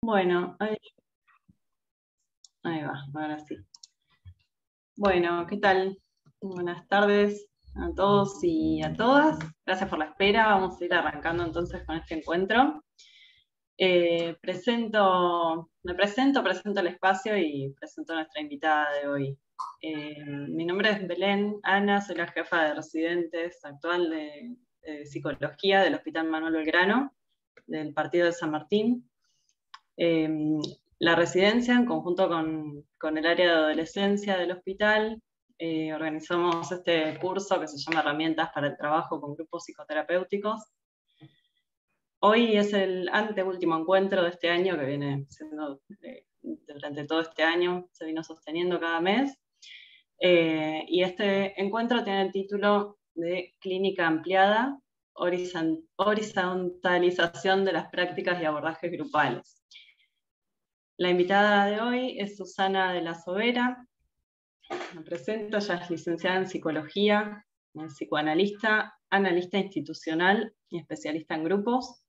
Bueno, ahí va, ahora sí. Bueno, ¿qué tal? Buenas tardes a todos y a todas. Gracias por la espera. Vamos a ir arrancando entonces con este encuentro. Presento el espacio y presento a nuestra invitada de hoy. Mi nombre es Belén Ana, soy la jefa de residentes actual de psicología del Hospital Manuel Belgrano, del partido de San Martín. Eh, la residencia, en conjunto con el área de adolescencia del hospital, organizamos este curso que se llama Herramientas para el Trabajo con Grupos Psicoterapéuticos. Hoy es el anteúltimo encuentro de este año, que viene siendo durante todo este año, se vino sosteniendo cada mes. Y este encuentro tiene el título de Clínica Ampliada, horizontalización de las prácticas y abordajes grupales. La invitada de hoy es Susana de la Sobera. Me presento, ella es licenciada en psicología, es psicoanalista, analista institucional y especialista en grupos.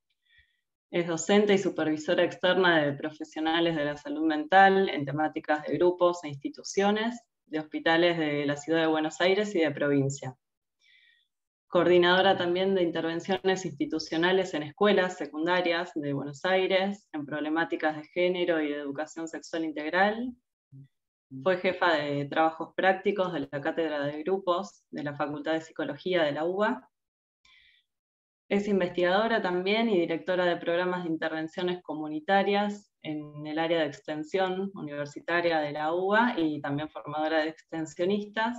Es docente y supervisora externa de profesionales de la salud mental en temáticas de grupos e instituciones de hospitales de la ciudad de Buenos Aires y de provincia. Coordinadora también de intervenciones institucionales en escuelas secundarias de Buenos Aires, en problemáticas de género y de educación sexual integral. Fue jefa de trabajos prácticos de la Cátedra de Grupos de la Facultad de Psicología de la UBA. Es investigadora también y directora de programas de intervenciones comunitarias en el área de extensión universitaria de la UBA y también formadora de extensionistas.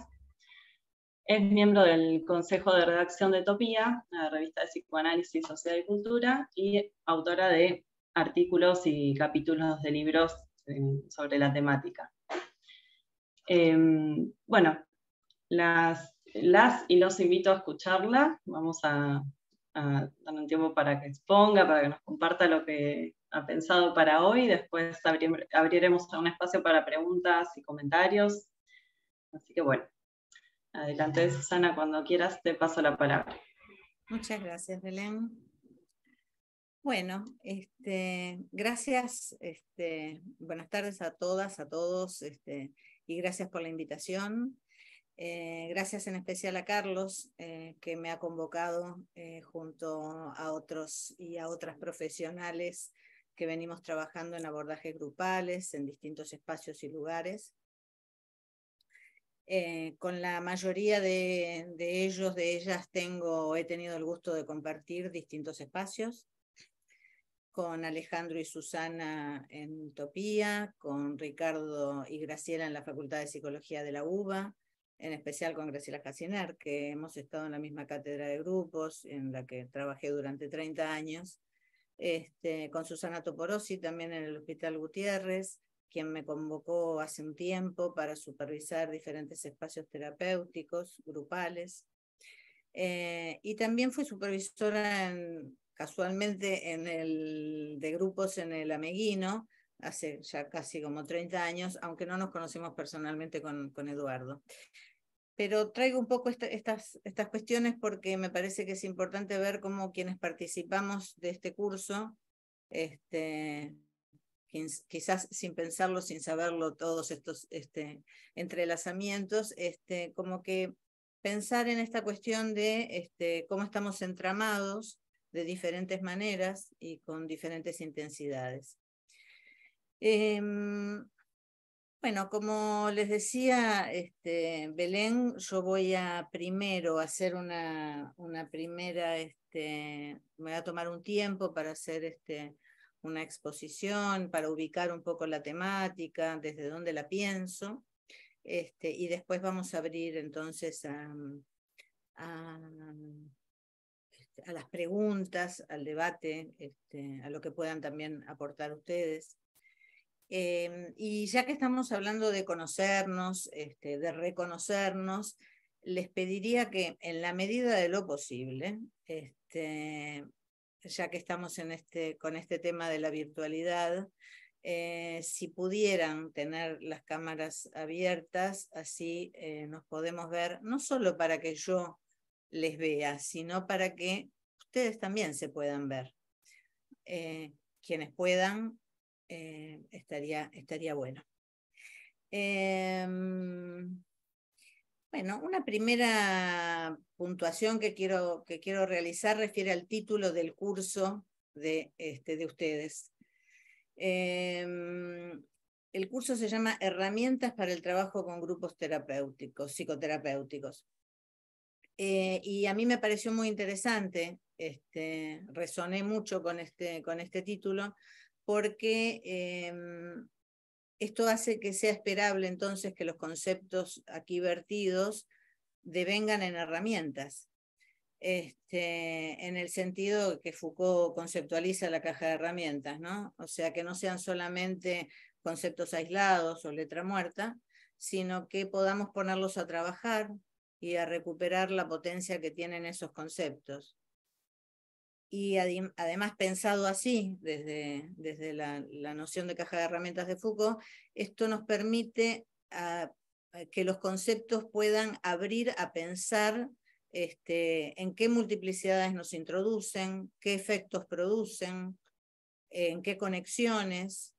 Es miembro del Consejo de Redacción de Topía, la revista de psicoanálisis, sociedad y cultura, y autora de artículos y capítulos de libros sobre la temática. Bueno, las y los invito a escucharla. Vamos a dar un tiempo para que exponga, para que nos comparta lo que ha pensado para hoy. Después abriremos un espacio para preguntas y comentarios. Así que bueno, adelante, Susana, cuando quieras te paso la palabra. Muchas gracias, Belén. Bueno, gracias, buenas tardes a todas, a todos, y gracias por la invitación. Gracias en especial a Carlos, que me ha convocado junto a otros y a otras profesionales que venimos trabajando en abordajes grupales en distintos espacios y lugares. Con la mayoría de ellos, de ellas, he tenido el gusto de compartir distintos espacios. Con Alejandro y Susana en Topía, con Ricardo y Graciela en la Facultad de Psicología de la UBA, en especial con Graciela Jaciner, que hemos estado en la misma cátedra de grupos, en la que trabajé durante 30 años, con Susana Toporossi también en el Hospital Gutiérrez, quien me convocó hace un tiempo para supervisar diferentes espacios terapéuticos, grupales, y también fui supervisora casualmente de grupos en el Ameguino, hace ya casi como 30 años, aunque no nos conocimos personalmente con Eduardo. Pero traigo un poco estas cuestiones porque me parece que es importante ver cómo quienes participamos de este curso, quizás sin pensarlo, sin saberlo, todos estos entrelazamientos, como que pensar en esta cuestión de cómo estamos entramados de diferentes maneras y con diferentes intensidades. Bueno, como les decía, Belén, yo voy a primero hacer una primera, me voy a tomar un tiempo para hacer una exposición, para ubicar un poco la temática, desde dónde la pienso, y después vamos a abrir entonces a las preguntas, al debate, a lo que puedan también aportar ustedes. Y ya que estamos hablando de conocernos, de reconocernos, les pediría que en la medida de lo posible, ya que estamos con este tema de la virtualidad, si pudieran tener las cámaras abiertas, así nos podemos ver, no solo para que yo les vea, sino para que ustedes también se puedan ver. Quienes puedan, estaría bueno. Bueno, una primera puntuación que quiero realizar refiere al título del curso de ustedes. El curso se llama Herramientas para el trabajo con grupos terapéuticos, psicoterapéuticos. Y a mí me pareció muy interesante, resoné mucho con este título, porque esto hace que sea esperable entonces que los conceptos aquí vertidos devengan en herramientas, en el sentido que Foucault conceptualiza la caja de herramientas, ¿no? O sea, que no sean solamente conceptos aislados o letra muerta, sino que podamos ponerlos a trabajar y a recuperar la potencia que tienen esos conceptos. Y además pensado así, desde la noción de caja de herramientas de Foucault, esto nos permite a que los conceptos puedan abrir a pensar en qué multiplicidades nos introducen, qué efectos producen, en qué conexiones,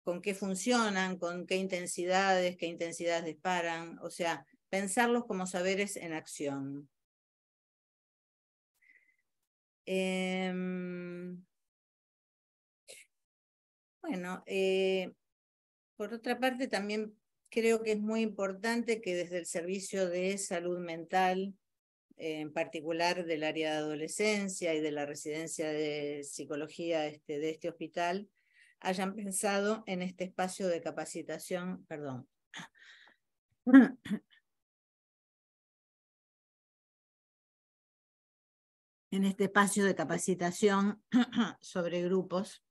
con qué funcionan, con qué intensidades disparan, o sea, pensarlos como saberes en acción. Bueno, por otra parte también creo que es muy importante que desde el servicio de salud mental, en particular del área de adolescencia y de la residencia de psicología de este hospital, hayan pensado en este espacio de capacitación, perdón. En este espacio de capacitación sobre grupos.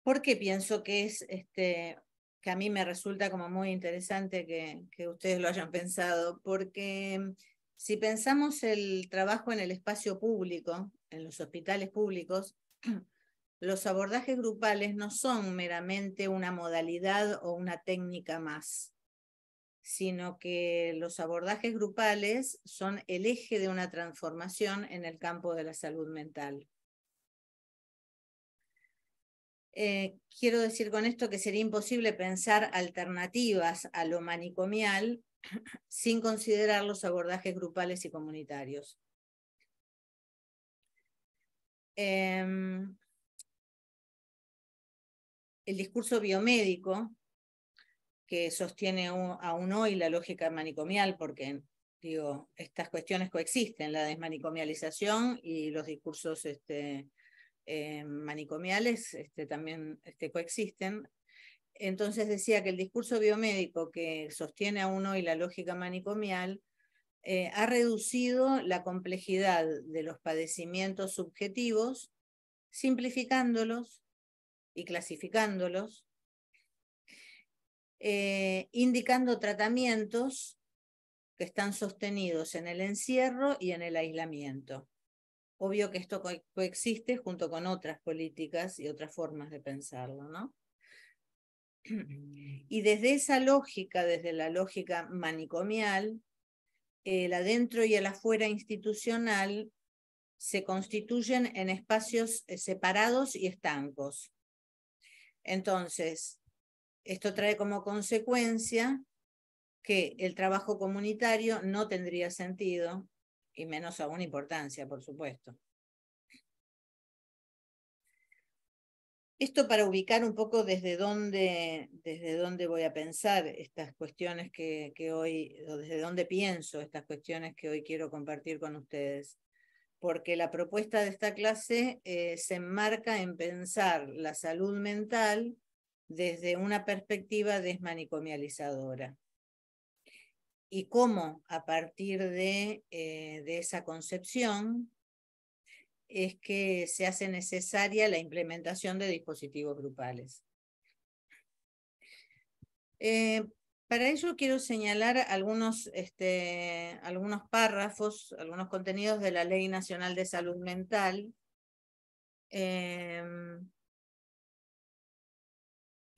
Porque pienso que es que a mí me resulta como muy interesante que ustedes lo hayan pensado, porque si pensamos el trabajo en el espacio público, en los hospitales públicos, los abordajes grupales no son meramente una modalidad o una técnica más, sino que los abordajes grupales son el eje de una transformación en el campo de la salud mental. Quiero decir con esto que sería imposible pensar alternativas a lo manicomial sin considerar los abordajes grupales y comunitarios. El discurso biomédico, que sostiene aún hoy la lógica manicomial, porque digo, estas cuestiones coexisten, la desmanicomialización y los discursos manicomiales también coexisten. Entonces decía que el discurso biomédico que sostiene aún hoy la lógica manicomial ha reducido la complejidad de los padecimientos subjetivos, simplificándolos y clasificándolos, indicando tratamientos que están sostenidos en el encierro y en el aislamiento. Obvio que esto coexiste junto con otras políticas y otras formas de pensarlo, ¿no? Y desde esa lógica, desde la lógica manicomial, el adentro y el afuera institucional se constituyen en espacios separados y estancos. Entonces, esto trae como consecuencia que el trabajo comunitario no tendría sentido, y menos aún importancia, por supuesto. Esto para ubicar un poco desde dónde voy a pensar estas cuestiones que hoy, o desde dónde pienso estas cuestiones que hoy quiero compartir con ustedes. Porque la propuesta de esta clase se enmarca en pensar la salud mental desde una perspectiva desmanicomializadora. Y cómo a partir de esa concepción es que se hace necesaria la implementación de dispositivos grupales. Para ello quiero señalar algunos párrafos, algunos contenidos de la Ley Nacional de Salud Mental,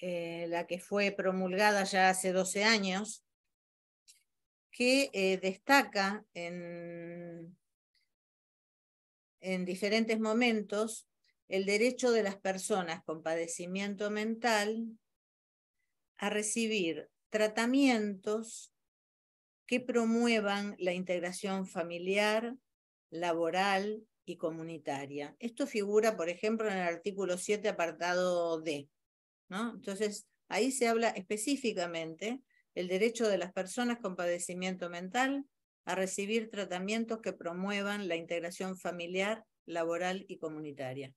la que fue promulgada ya hace 12 años, que destaca en en diferentes momentos el derecho de las personas con padecimiento mental a recibir tratamientos que promuevan la integración familiar, laboral y comunitaria. Esto figura, por ejemplo, en el artículo 7, apartado D, ¿no? Entonces, ahí se habla específicamente el derecho de las personas con padecimiento mental a recibir tratamientos que promuevan la integración familiar, laboral y comunitaria.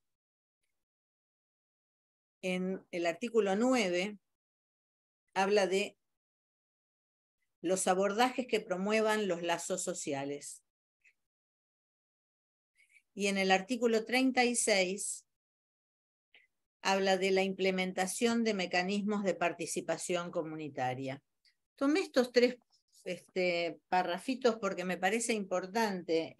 En el artículo 9 habla de los abordajes que promuevan los lazos sociales. Y en el artículo 36 habla de la implementación de mecanismos de participación comunitaria. Tomé estos tres parrafitos porque me parece importante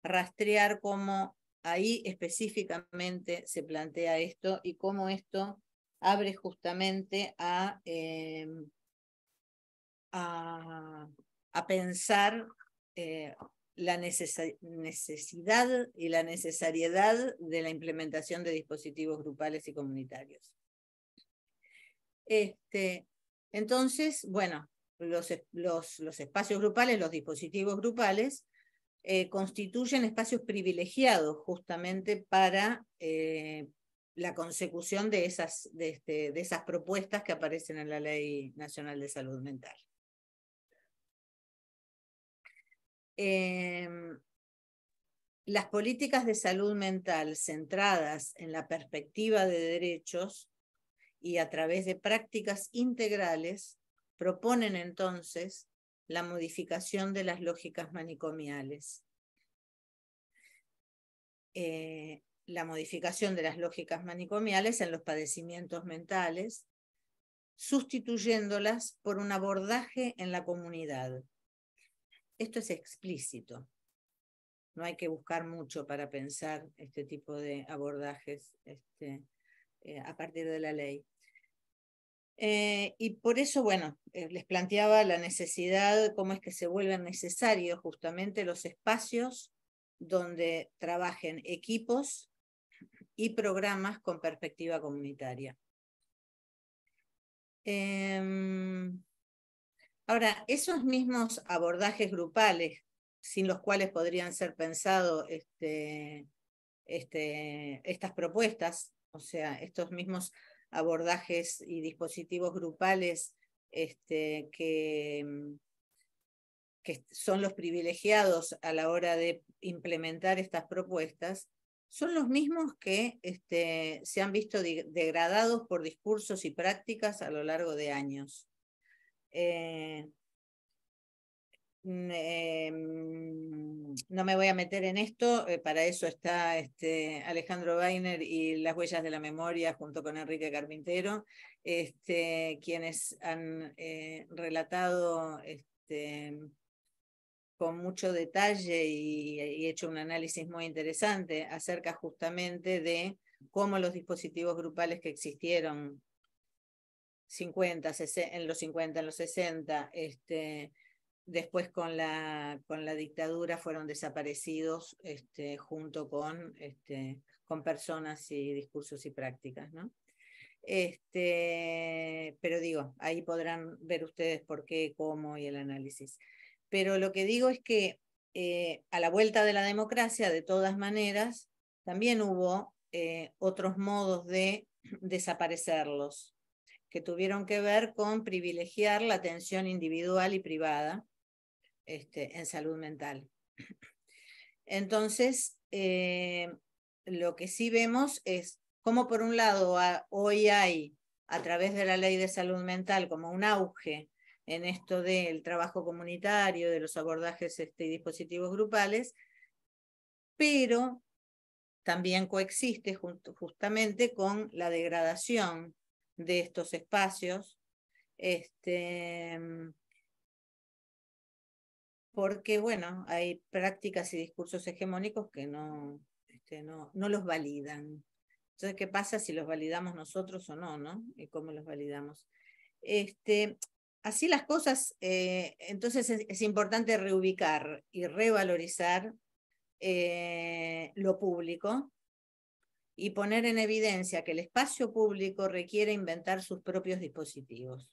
rastrear cómo ahí específicamente se plantea esto y cómo esto abre justamente a pensar la necesidad y la necesariedad de la implementación de dispositivos grupales y comunitarios. Entonces, bueno, los espacios grupales, los dispositivos grupales, constituyen espacios privilegiados justamente para la consecución de esas propuestas que aparecen en la Ley Nacional de Salud Mental. Las políticas de salud mental centradas en la perspectiva de derechos y a través de prácticas integrales proponen entonces la modificación de las lógicas manicomiales. La modificación de las lógicas manicomiales en los padecimientos mentales, sustituyéndolas por un abordaje en la comunidad. Esto es explícito. No hay que buscar mucho para pensar este tipo de abordajes a partir de la ley. Y por eso, bueno, les planteaba la necesidad, cómo es que se vuelven necesarios justamente los espacios donde trabajen equipos y programas con perspectiva comunitaria. Ahora, esos mismos abordajes grupales, sin los cuales podrían ser pensados estas propuestas, o sea, estos mismos abordajes y dispositivos grupales que son los privilegiados a la hora de implementar estas propuestas, son los mismos que se han visto degradados por discursos y prácticas a lo largo de años. No me voy a meter en esto, para eso está Alejandro Weiner y Las Huellas de la Memoria junto con Enrique Carpintero, quienes han relatado con mucho detalle y hecho un análisis muy interesante acerca justamente de cómo los dispositivos grupales que existieron en los 50, en los 60, después con la dictadura fueron desaparecidos junto con personas y discursos y prácticas, ¿no? Pero digo, ahí podrán ver ustedes por qué, cómo y el análisis. Pero lo que digo es que a la vuelta de la democracia, de todas maneras, también hubo otros modos de desaparecerlos, que tuvieron que ver con privilegiar la atención individual y privada en salud mental. Entonces, lo que sí vemos es cómo por un lado hoy hay, a través de la Ley de Salud Mental, como un auge en esto del trabajo comunitario, de los abordajes y dispositivos grupales, pero también coexiste justamente con la degradación de estos espacios, porque, bueno, hay prácticas y discursos hegemónicos que no los validan. Entonces, ¿qué pasa si los validamos nosotros o no, no? ¿Y cómo los validamos? Así las cosas, entonces es importante reubicar y revalorizar lo público y poner en evidencia que el espacio público requiere inventar sus propios dispositivos.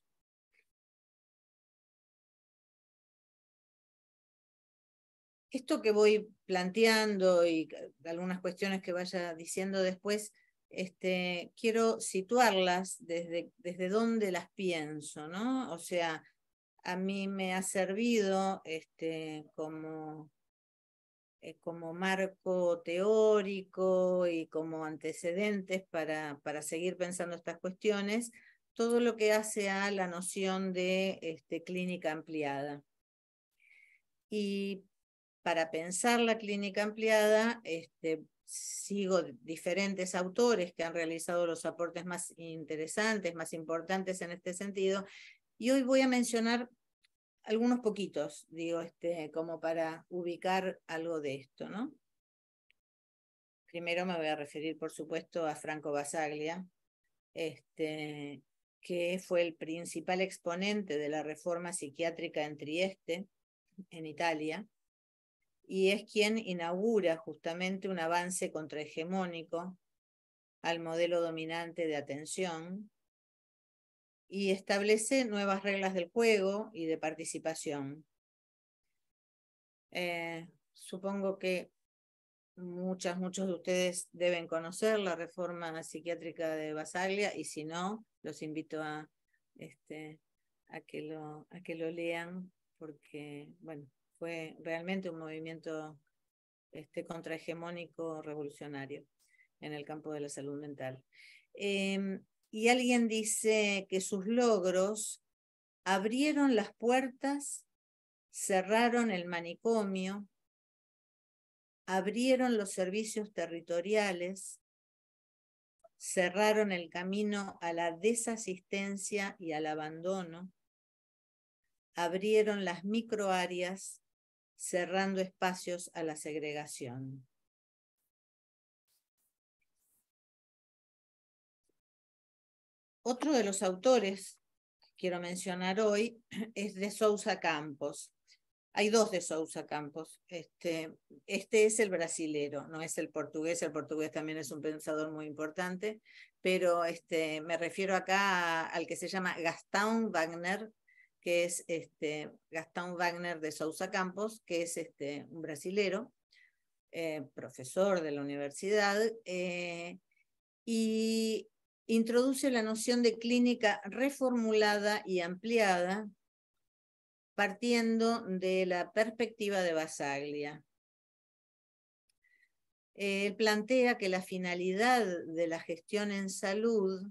Esto que voy planteando y algunas cuestiones que vaya diciendo después, quiero situarlas desde dónde las pienso, ¿no? O sea, a mí me ha servido como marco teórico y como antecedentes para seguir pensando estas cuestiones, todo lo que hace a la noción de clínica ampliada. Y para pensar la clínica ampliada, sigo diferentes autores que han realizado los aportes más interesantes, más importantes en este sentido, y hoy voy a mencionar algunos poquitos, digo, como para ubicar algo de esto, ¿no? Primero me voy a referir, por supuesto, a Franco Basaglia, que fue el principal exponente de la reforma psiquiátrica en Trieste, en Italia, y es quien inaugura justamente un avance contrahegemónico al modelo dominante de atención y establece nuevas reglas del juego y de participación. Supongo que muchos de ustedes deben conocer la reforma psiquiátrica de Basaglia, y si no, los invito a que lo lean, porque bueno, fue realmente un movimiento contrahegemónico revolucionario en el campo de la salud mental. Y alguien dice que sus logros abrieron las puertas, cerraron el manicomio, abrieron los servicios territoriales, cerraron el camino a la desasistencia y al abandono, abrieron las microáreas, cerrando espacios a la segregación. Otro de los autores que quiero mencionar hoy es de Sousa Campos. Hay dos de Sousa Campos. Este es el brasilero, no es el portugués. El portugués también es un pensador muy importante, pero me refiero acá al que se llama Gastão Wagner, que es Gastão Wagner de Sousa Campos, que es un brasilero, profesor de la universidad, y introduce la noción de clínica reformulada y ampliada, partiendo de la perspectiva de Basaglia. Él plantea que la finalidad de la gestión en salud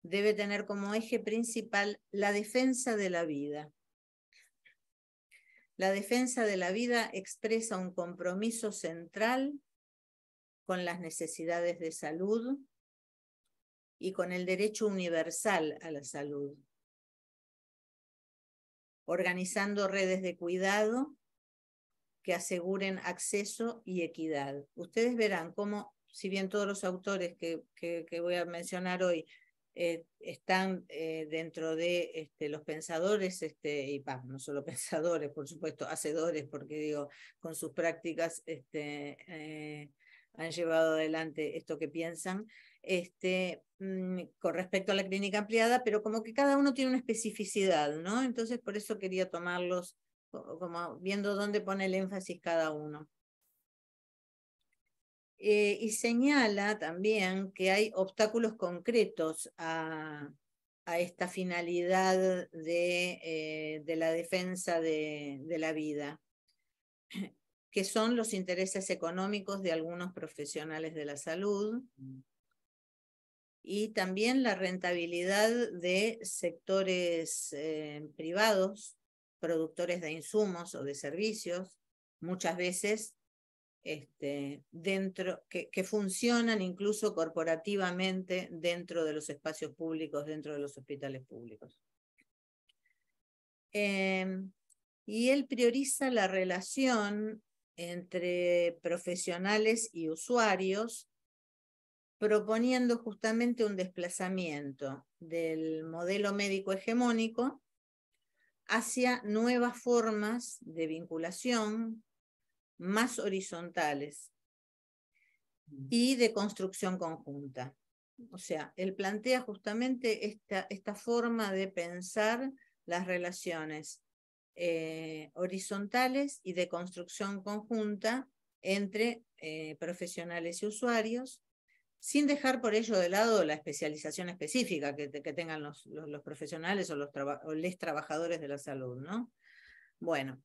debe tener como eje principal la defensa de la vida. La defensa de la vida expresa un compromiso central con las necesidades de salud y con el derecho universal a la salud, organizando redes de cuidado que aseguren acceso y equidad. Ustedes verán cómo, si bien todos los autores que voy a mencionar hoy están dentro de los pensadores, y no solo pensadores, por supuesto, hacedores, porque digo, con sus prácticas han llevado adelante esto que piensan, con respecto a la clínica ampliada, pero como que cada uno tiene una especificidad, ¿no? Entonces por eso quería tomarlos como viendo dónde pone el énfasis cada uno. Y señala también que hay obstáculos concretos a esta finalidad de la defensa de la vida, que son los intereses económicos de algunos profesionales de la salud y también la rentabilidad de sectores privados, productores de insumos o de servicios, muchas veces que funcionan incluso corporativamente dentro de los espacios públicos, dentro de los hospitales públicos. Y él prioriza la relación entre profesionales y usuarios, proponiendo justamente un desplazamiento del modelo médico hegemónico hacia nuevas formas de vinculación, más horizontales y de construcción conjunta. O sea, él plantea justamente esta forma de pensar las relaciones horizontales y de construcción conjunta entre profesionales y usuarios, sin dejar por ello de lado la especialización específica que tengan los profesionales o los trabajadores de la salud, ¿no? Bueno,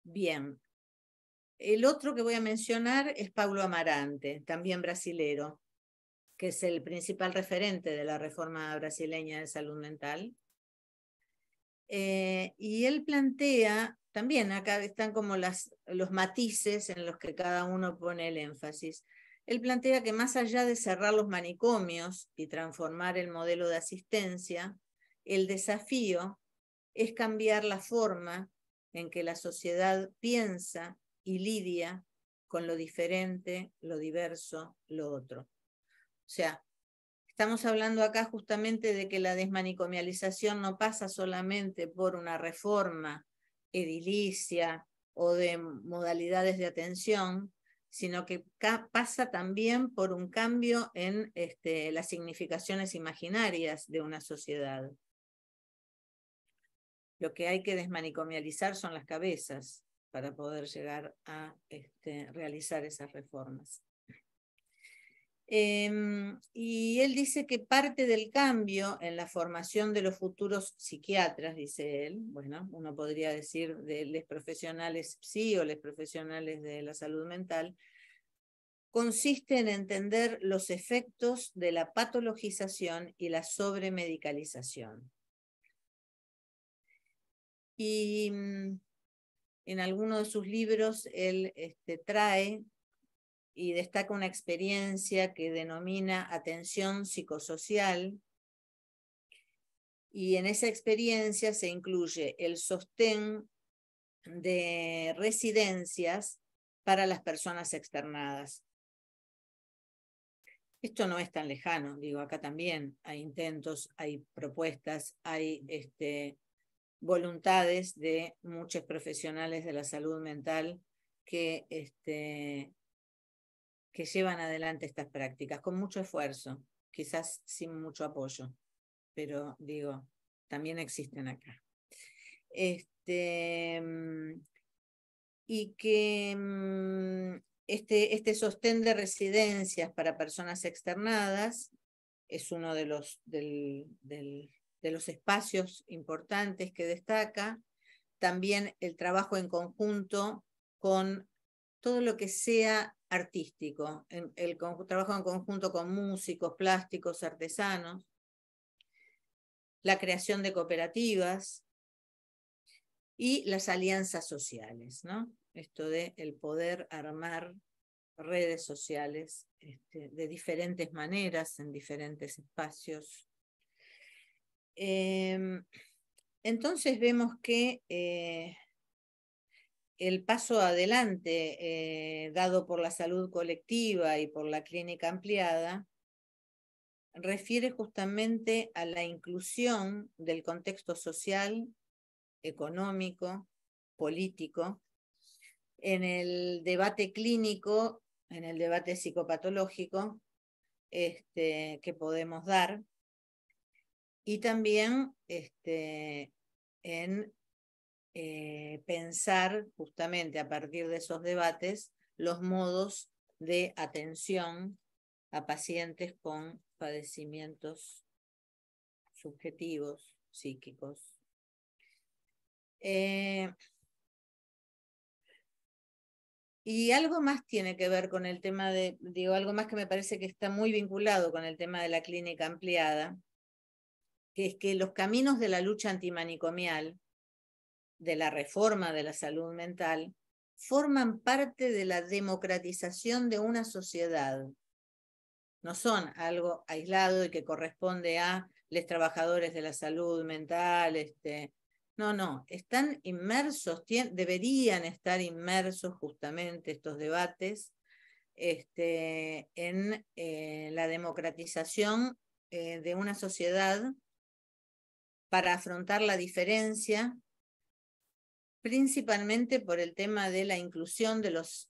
bien. El otro que voy a mencionar es Paulo Amarante, también brasilero, que es el principal referente de la reforma brasileña de salud mental. Y él plantea, también acá están como los matices en los que cada uno pone el énfasis. Él plantea que más allá de cerrar los manicomios y transformar el modelo de asistencia, el desafío es cambiar la forma en que la sociedad piensa y lidia con lo diferente, lo diverso, lo otro. O sea, estamos hablando acá justamente de que la desmanicomialización no pasa solamente por una reforma edilicia o de modalidades de atención, sino que pasa también por un cambio en las significaciones imaginarias de una sociedad. Lo que hay que desmanicomializar son las cabezas para poder llegar a realizar esas reformas. Y él dice que parte del cambio en la formación de los futuros psiquiatras, dice él, bueno, uno podría decir de los profesionales psi o los profesionales de la salud mental, consiste en entender los efectos de la patologización y la sobremedicalización. Y en alguno de sus libros él trae y destaca una experiencia que denomina atención psicosocial, y en esa experiencia se incluye el sostén de residencias para las personas externadas. Esto no es tan lejano, digo, acá también hay intentos, hay propuestas, hay voluntades de muchos profesionales de la salud mental que llevan adelante estas prácticas con mucho esfuerzo, quizás sin mucho apoyo, pero digo, también existen acá. Y que este sostén de residencias para personas externadas es uno de los espacios importantes que destaca. También el trabajo en conjunto con todo lo que sea artístico, el trabajo en conjunto con músicos, plásticos, artesanos, la creación de cooperativas y las alianzas sociales, ¿no? Esto de el poder armar redes sociales de diferentes maneras, en diferentes espacios. Entonces vemos que el paso adelante dado por la salud colectiva y por la clínica ampliada refiere justamente a la inclusión del contexto social, económico, político, en el debate clínico, en el debate psicopatológico que podemos dar, y también en pensar justamente a partir de esos debates los modos de atención a pacientes con padecimientos subjetivos, psíquicos. Y algo más tiene que ver con el tema algo más que me parece que está muy vinculado con el tema de la clínica ampliada, que es que los caminos de la lucha antimanicomial, de la reforma de la salud mental, forman parte de la democratización de una sociedad. No son algo aislado y que corresponde a los trabajadores de la salud mental. No, están inmersos, deberían estar inmersos justamente estos debates en la democratización de una sociedad para afrontar la diferencia principalmente por el tema de la inclusión de los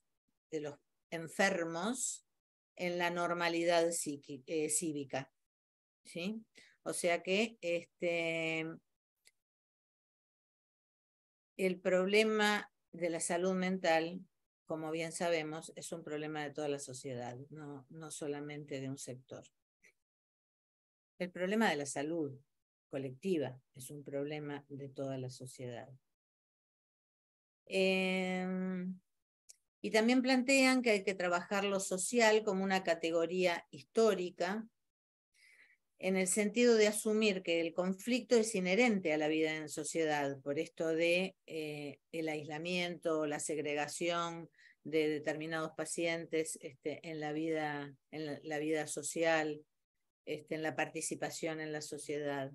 enfermos en la normalidad cívica, ¿sí? O sea que el problema de la salud mental, como bien sabemos, es un problema de toda la sociedad, no solamente de un sector. El problema de la salud colectiva es un problema de toda la sociedad. Y también plantean que hay que trabajar lo social como una categoría histórica, en el sentido de asumir que el conflicto es inherente a la vida en sociedad, por esto de el aislamiento, la segregación de determinados pacientes en la vida social, en la participación en la sociedad.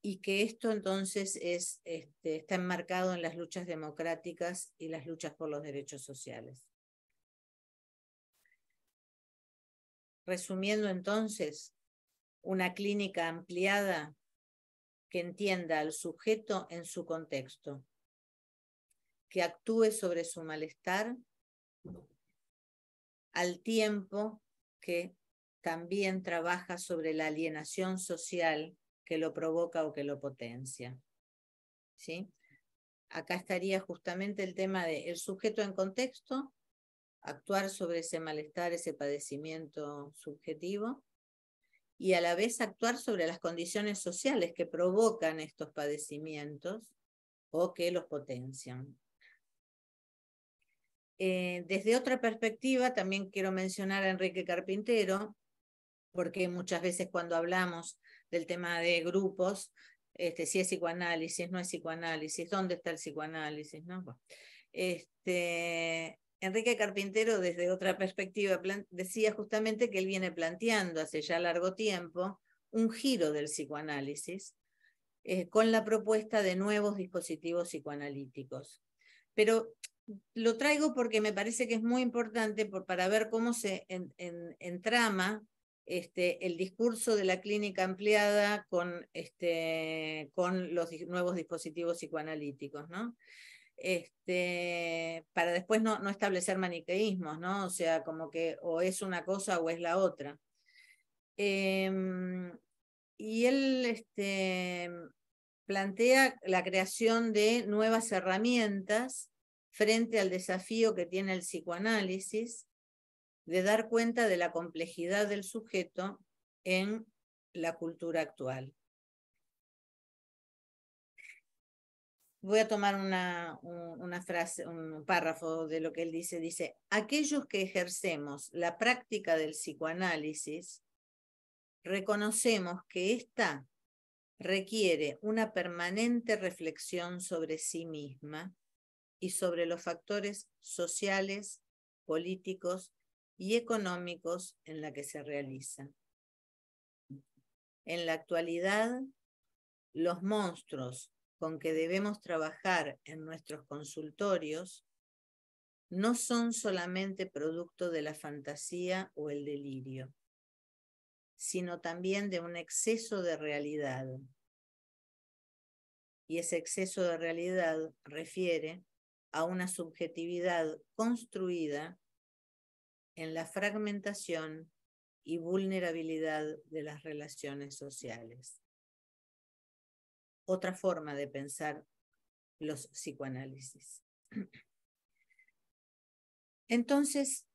Y que esto entonces está enmarcado en las luchas democráticas y las luchas por los derechos sociales. Resumiendo entonces, una clínica ampliada que entienda al sujeto en su contexto, que actúe sobre su malestar al tiempo que también trabaja sobre la alienación social que lo provoca o que lo potencia. ¿Sí? Acá estaría justamente el tema de el sujeto en contexto, actuar sobre ese malestar, ese padecimiento subjetivo, y a la vez actuar sobre las condiciones sociales que provocan estos padecimientos o que los potencian. Desde otra perspectiva, también quiero mencionar a Enrique Carpintero, porque muchas veces cuando hablamos del tema de grupos, si es psicoanálisis, no es psicoanálisis, ¿dónde está el psicoanálisis? ¿No? Enrique Carpintero, desde otra perspectiva, decía justamente que él viene planteando hace ya largo tiempo un giro del psicoanálisis con la propuesta de nuevos dispositivos psicoanalíticos. Pero lo traigo porque me parece que es muy importante para ver cómo se entrama el discurso de la clínica ampliada con los nuevos dispositivos psicoanalíticos, ¿no? Para después no establecer maniqueísmos, ¿no? O sea, como que o es una cosa o es la otra. Y él plantea la creación de nuevas herramientas frente al desafío que tiene el psicoanálisis de dar cuenta de la complejidad del sujeto en la cultura actual. Voy a tomar una frase, un párrafo de lo que él dice. Dice, aquellos que ejercemos la práctica del psicoanálisis, reconocemos que ésta requiere una permanente reflexión sobre sí misma y sobre los factores sociales, políticos y económicos en la que se realiza. En la actualidad, los monstruos con que debemos trabajar en nuestros consultorios no son solamente producto de la fantasía o el delirio, sino también de un exceso de realidad. Y ese exceso de realidad refiere a una subjetividad construida en la fragmentación y vulnerabilidad de las relaciones sociales. Otra forma de pensar los psicoanálisis. Entonces,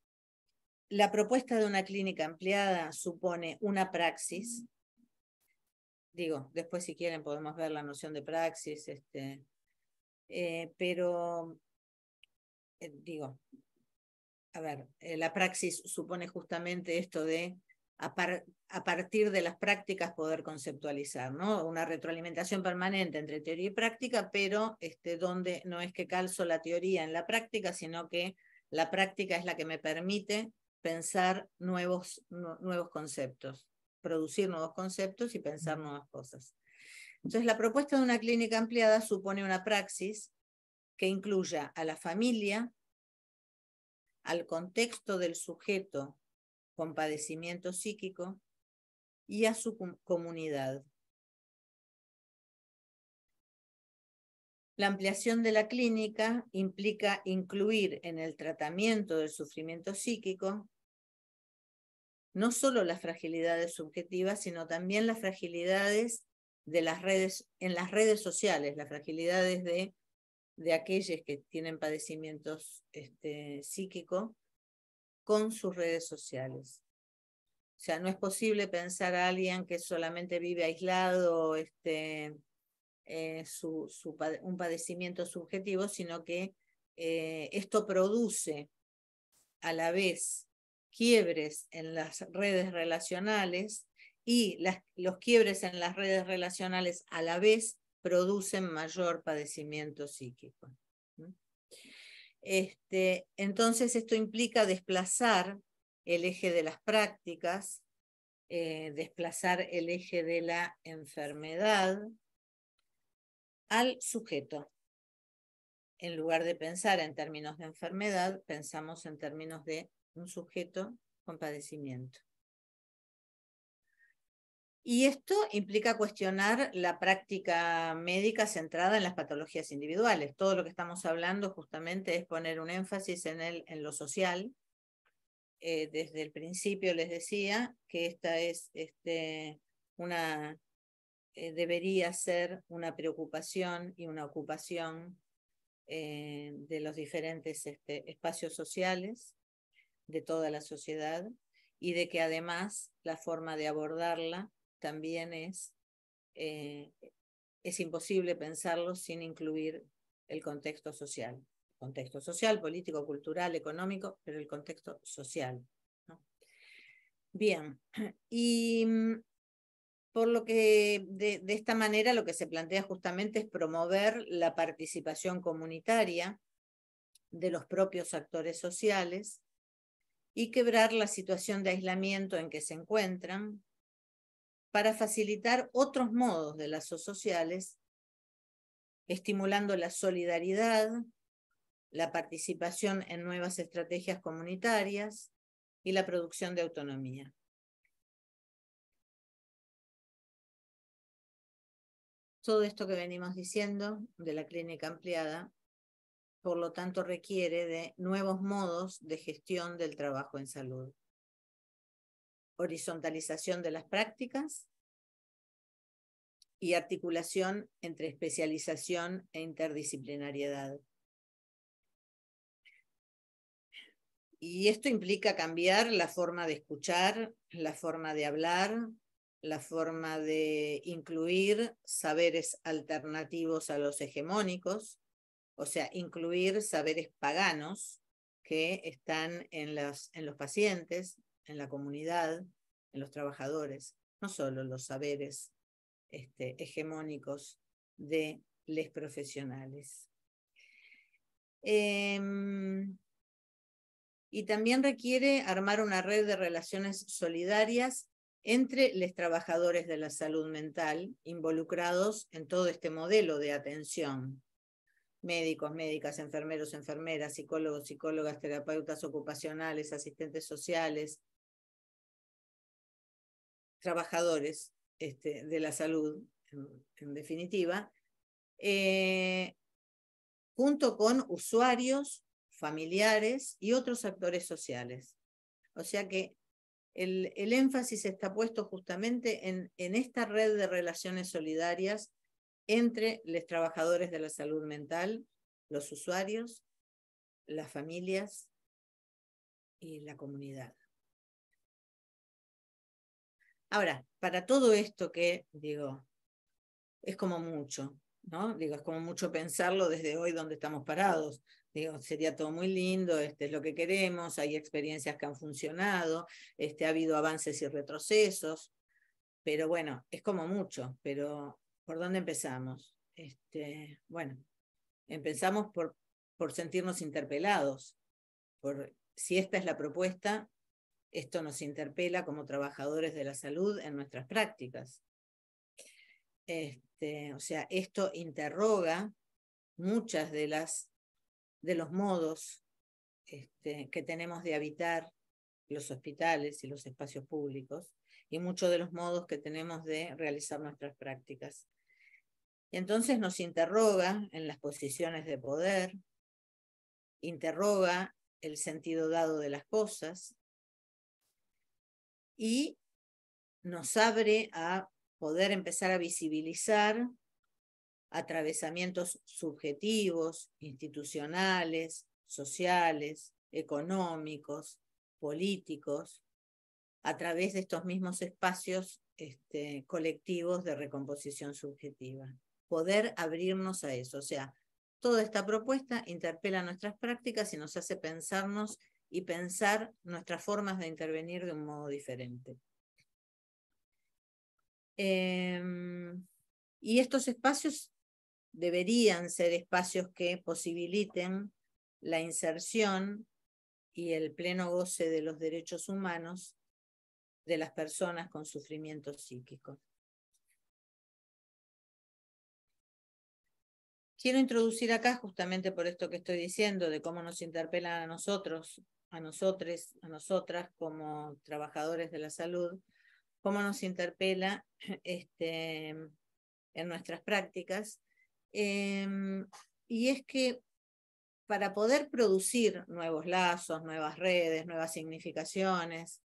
la propuesta de una clínica ampliada supone una praxis. Digo, después si quieren podemos ver la noción de praxis, pero digo, a ver, la praxis supone justamente esto de a partir de las prácticas poder conceptualizar, ¿no? Una retroalimentación permanente entre teoría y práctica, pero donde no es que calzo la teoría en la práctica, sino que la práctica es la que me permite pensar nuevos conceptos, producir nuevos conceptos y pensar nuevas cosas. Entonces, la propuesta de una clínica ampliada supone una praxis que incluya a la familia, al contexto del sujeto con padecimiento psíquico y a su comunidad. La ampliación de la clínica implica incluir en el tratamiento del sufrimiento psíquico no solo las fragilidades subjetivas, sino también las fragilidades de las redes, en las redes sociales, las fragilidades de aquellos que tienen padecimientos psíquicos con sus redes sociales. O sea, no es posible pensar a alguien que solamente vive aislado, un padecimiento subjetivo, sino que esto produce a la vez quiebres en las redes relacionales y los quiebres en las redes relacionales a la vez producen mayor padecimiento psíquico. Entonces esto implica desplazar el eje de las prácticas, desplazar el eje de la enfermedad al sujeto. En lugar de pensar en términos de enfermedad, pensamos en términos de un sujeto con padecimiento. Y esto implica cuestionar la práctica médica centrada en las patologías individuales. Todo lo que estamos hablando justamente es poner un énfasis en lo social. Desde el principio les decía que esta es debería ser una preocupación y una ocupación de los diferentes espacios sociales de toda la sociedad, y de que además la forma de abordarla también es imposible pensarlo sin incluir el contexto social. Contexto social, político, cultural, económico, pero el contexto social, ¿no? Bien, y por lo que de esta manera lo que se plantea justamente es promover la participación comunitaria de los propios actores sociales y quebrar la situación de aislamiento en que se encuentran para facilitar otros modos de lazos sociales, estimulando la solidaridad, la participación en nuevas estrategias comunitarias y la producción de autonomía. Todo esto que venimos diciendo de la clínica ampliada, por lo tanto, requiere de nuevos modos de gestión del trabajo en salud. Horizontalización de las prácticas y articulación entre especialización e interdisciplinariedad. Y esto implica cambiar la forma de escuchar, la forma de hablar, la forma de incluir saberes alternativos a los hegemónicos, o sea, incluir saberes paganos que están en los pacientes, en la comunidad, en los trabajadores, no solo los saberes hegemónicos de los profesionales. Y también requiere armar una red de relaciones solidarias entre los trabajadores de la salud mental involucrados en todo este modelo de atención. Médicos, médicas, enfermeros, enfermeras, psicólogos, psicólogas, terapeutas ocupacionales, asistentes sociales, trabajadores de la salud, en definitiva, junto con usuarios, familiares y otros actores sociales. O sea que el énfasis está puesto justamente en esta red de relaciones solidarias entre los trabajadores de la salud mental, los usuarios, las familias y la comunidad. Ahora, para todo esto que, digo, es como mucho, ¿no? Digo, es como mucho pensarlo desde hoy donde estamos parados. Digo, sería todo muy lindo, es lo que queremos, hay experiencias que han funcionado, ha habido avances y retrocesos, pero bueno, es como mucho, pero ¿por dónde empezamos? Bueno, empezamos por sentirnos interpelados, si esta es la propuesta, esto nos interpela como trabajadores de la salud en nuestras prácticas. O sea, esto interroga muchas de los modos que tenemos de habitar los hospitales y los espacios públicos, y muchos de los modos que tenemos de realizar nuestras prácticas. Y entonces nos interroga en las posiciones de poder, interroga el sentido dado de las cosas y nos abre a poder empezar a visibilizar atravesamientos subjetivos, institucionales, sociales, económicos, políticos, a través de estos mismos espacios colectivos de recomposición subjetiva. Poder abrirnos a eso. O sea, toda esta propuesta interpela nuestras prácticas y nos hace pensarnos y pensar nuestras formas de intervenir de un modo diferente. Y estos espacios deberían ser espacios que posibiliten la inserción y el pleno goce de los derechos humanos de las personas con sufrimiento psíquico. Quiero introducir acá, justamente por esto que estoy diciendo, de cómo nos interpelan a nosotros, a nosotres, a nosotras como trabajadores de la salud, cómo nos interpela en nuestras prácticas. Y es que para poder producir nuevos lazos, nuevas redes, nuevas significaciones,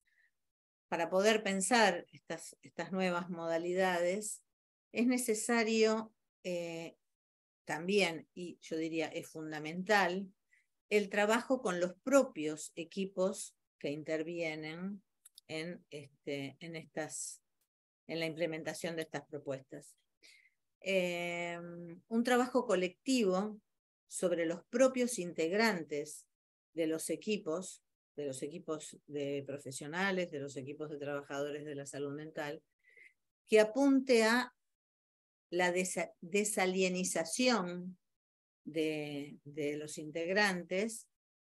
para poder pensar estas nuevas modalidades, es necesario también, y yo diría es fundamental, el trabajo con los propios equipos que intervienen en la implementación de estas propuestas. Un trabajo colectivo sobre los propios integrantes de los equipos de profesionales, de los equipos de trabajadores de la salud mental, que apunte a la desalienización de los integrantes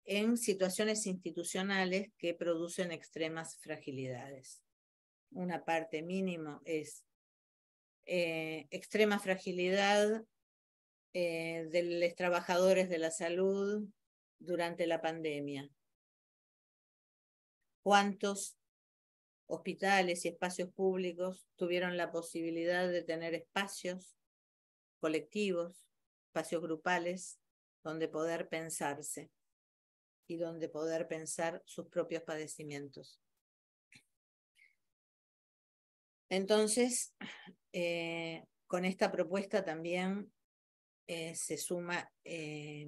en situaciones institucionales que producen extremas fragilidades. Una parte mínima es extrema fragilidad de los trabajadores de la salud durante la pandemia. ¿Cuántos hospitales y espacios públicos tuvieron la posibilidad de tener espacios colectivos, espacios grupales, donde poder pensarse y donde poder pensar sus propios padecimientos? Entonces, con esta propuesta también se suma e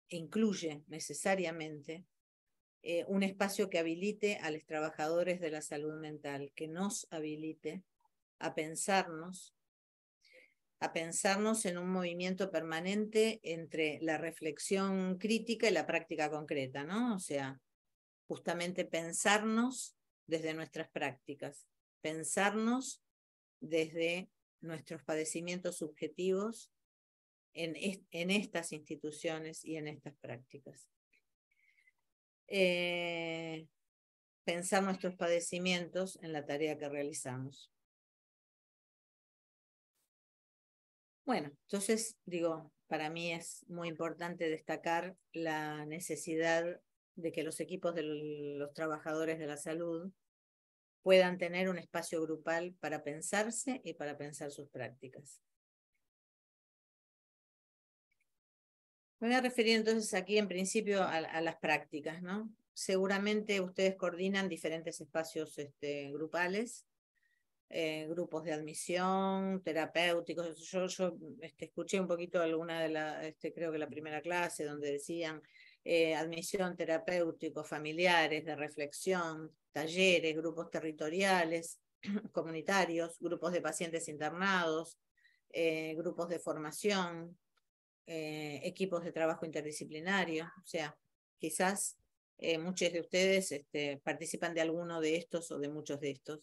incluye necesariamente un espacio que habilite a los trabajadores de la salud mental, que nos habilite a pensarnos en un movimiento permanente entre la reflexión crítica y la práctica concreta, ¿no? O sea, justamente pensarnos desde nuestras prácticas, pensarnos desde nuestros padecimientos subjetivos en estas instituciones y en estas prácticas. Pensar nuestros padecimientos en la tarea que realizamos. Bueno, entonces digo, para mí es muy importante destacar la necesidad de que los equipos de los trabajadores de la salud puedan tener un espacio grupal para pensarse y para pensar sus prácticas. Me voy a referir entonces aquí en principio a las prácticas, ¿no? Seguramente ustedes coordinan diferentes espacios grupales, grupos de admisión, terapéuticos. Yo escuché un poquito alguna de creo que la primera clase, donde decían admisión, terapéuticos, familiares, de reflexión, talleres, grupos territoriales, comunitarios, grupos de pacientes internados, grupos de formación, equipos de trabajo interdisciplinario. O sea, quizás muchos de ustedes participan de alguno de estos o de muchos de estos.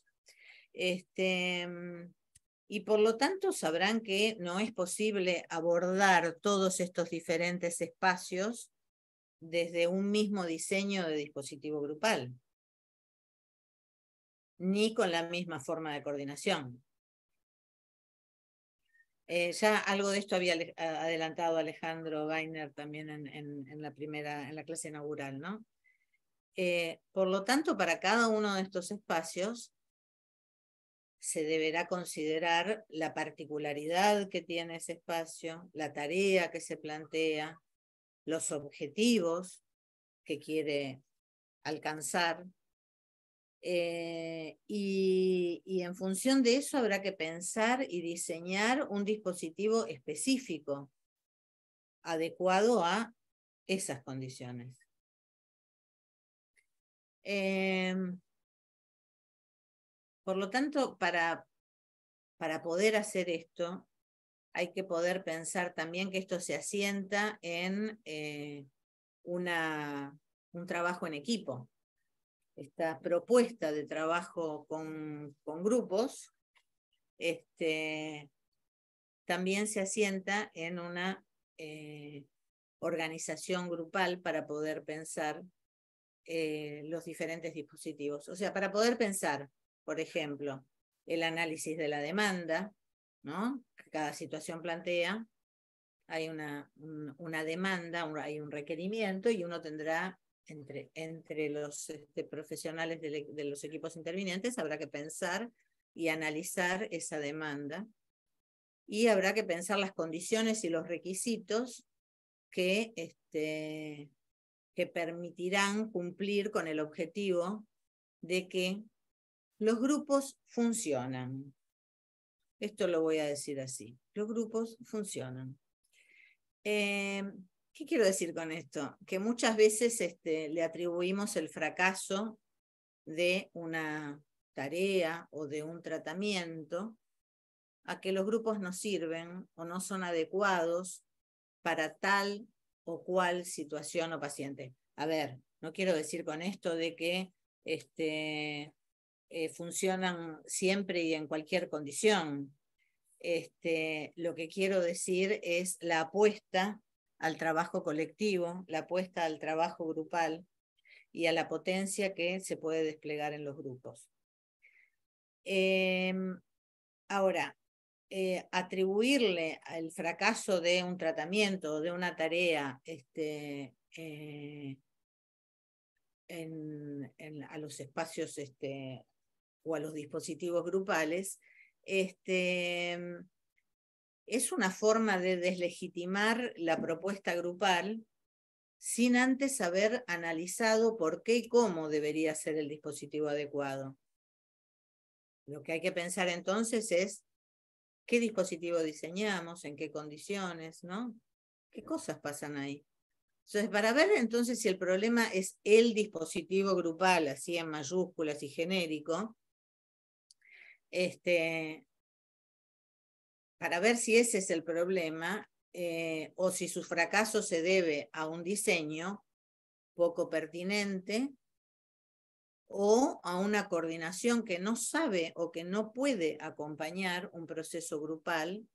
Y por lo tanto sabrán que no es posible abordar todos estos diferentes espacios desde un mismo diseño de dispositivo grupal, ni con la misma forma de coordinación. Ya algo de esto había adelantado Alejandro Weiner también en la clase inaugural, ¿no? Por lo tanto, para cada uno de estos espacios se deberá considerar la particularidad que tiene ese espacio, la tarea que se plantea, los objetivos que quiere alcanzar, y en función de eso habrá que pensar y diseñar un dispositivo específico adecuado a esas condiciones. Por lo tanto, para poder hacer esto, hay que poder pensar también que esto se asienta en un trabajo en equipo. Esta propuesta de trabajo con grupos también se asienta en una organización grupal para poder pensar los diferentes dispositivos. O sea, para poder pensar, por ejemplo, el análisis de la demanda, ¿no? Que cada situación plantea, hay una demanda, hay un requerimiento y uno tendrá, entre los profesionales de los equipos intervinientes, habrá que pensar y analizar esa demanda y habrá que pensar las condiciones y los requisitos que permitirán cumplir con el objetivo de que los grupos funcionan. Esto lo voy a decir así. Los grupos funcionan. ¿Qué quiero decir con esto? Que muchas veces le atribuimos el fracaso de una tarea o de un tratamiento a que los grupos no sirven o no son adecuados para tal o cual situación o paciente. A ver, no quiero decir con esto de que funcionan siempre y en cualquier condición. Lo que quiero decir es la apuesta al trabajo colectivo, la apuesta al trabajo grupal y a la potencia que se puede desplegar en los grupos. Ahora, atribuirle al fracaso de un tratamiento o de una tarea a los espacios o a los dispositivos grupales, es una forma de deslegitimar la propuesta grupal sin antes haber analizado por qué y cómo debería ser el dispositivo adecuado. Lo que hay que pensar entonces es qué dispositivo diseñamos, en qué condiciones, ¿no? ¿Qué cosas pasan ahí? Entonces, para ver entonces si el problema es el dispositivo grupal, así en mayúsculas y genérico, para ver si ese es el problema, o si su fracaso se debe a un diseño poco pertinente o a una coordinación que no sabe o que no puede acompañar un proceso grupal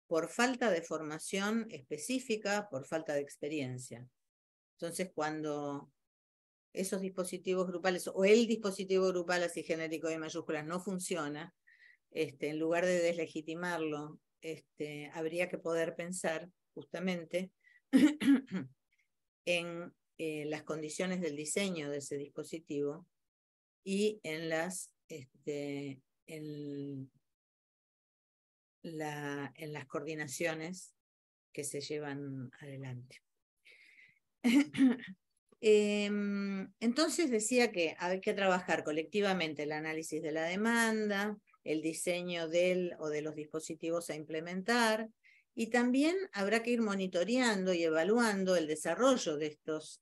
por falta de formación específica, por falta de experiencia. Entonces, cuando esos dispositivos grupales o el dispositivo grupal así genérico de mayúsculas no funciona, en lugar de deslegitimarlo, habría que poder pensar justamente en las condiciones del diseño de ese dispositivo y en las coordinaciones que se llevan adelante. Entonces decía que hay que trabajar colectivamente el análisis de la demanda, el diseño del o de los dispositivos a implementar, y también habrá que ir monitoreando y evaluando el desarrollo de estos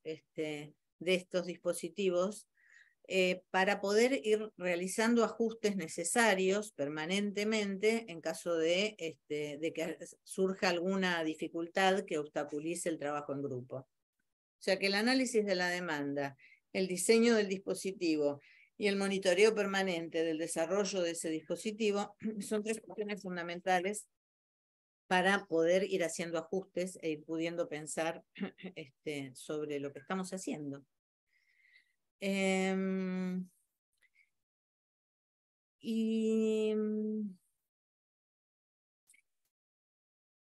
dispositivos para poder ir realizando ajustes necesarios permanentemente en caso de que surja alguna dificultad que obstaculice el trabajo en grupo. O sea que el análisis de la demanda, el diseño del dispositivo y el monitoreo permanente del desarrollo de ese dispositivo son tres cuestiones fundamentales para poder ir haciendo ajustes e ir pudiendo pensar sobre lo que estamos haciendo. Y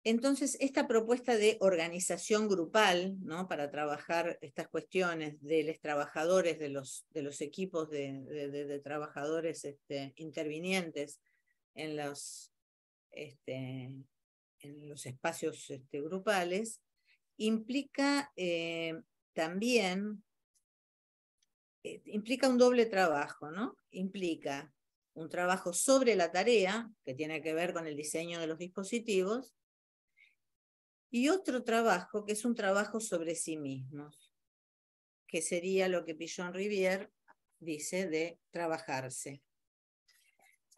Entonces, esta propuesta de organización grupal, ¿no?, para trabajar estas cuestiones de los trabajadores, de los equipos de trabajadores intervinientes en los espacios grupales, implica también implica un doble trabajo, ¿no? Implica un trabajo sobre la tarea, que tiene que ver con el diseño de los dispositivos, y otro trabajo que es un trabajo sobre sí mismos, que sería lo que Pichon-Rivière dice de trabajarse.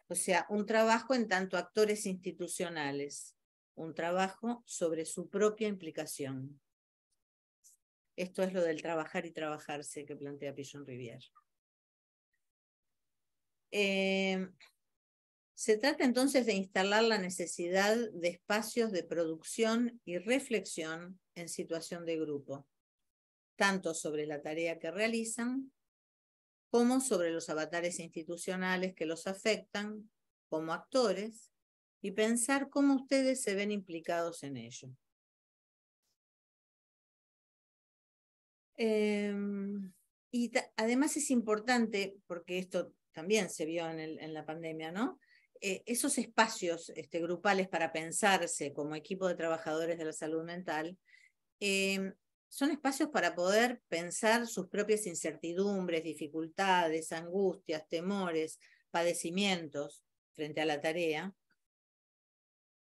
O sea, un trabajo en tanto actores institucionales, un trabajo sobre su propia implicación. Esto es lo del trabajar y trabajarse que plantea Pichon-Rivière. Se trata entonces de instalar la necesidad de espacios de producción y reflexión en situación de grupo, tanto sobre la tarea que realizan, como sobre los avatares institucionales que los afectan como actores, y pensar cómo ustedes se ven implicados en ello. Y además es importante, porque esto también se vio en la pandemia, ¿no? Esos espacios grupales para pensarse como equipo de trabajadores de la salud mental son espacios para poder pensar sus propias incertidumbres, dificultades, angustias, temores, padecimientos frente a la tarea,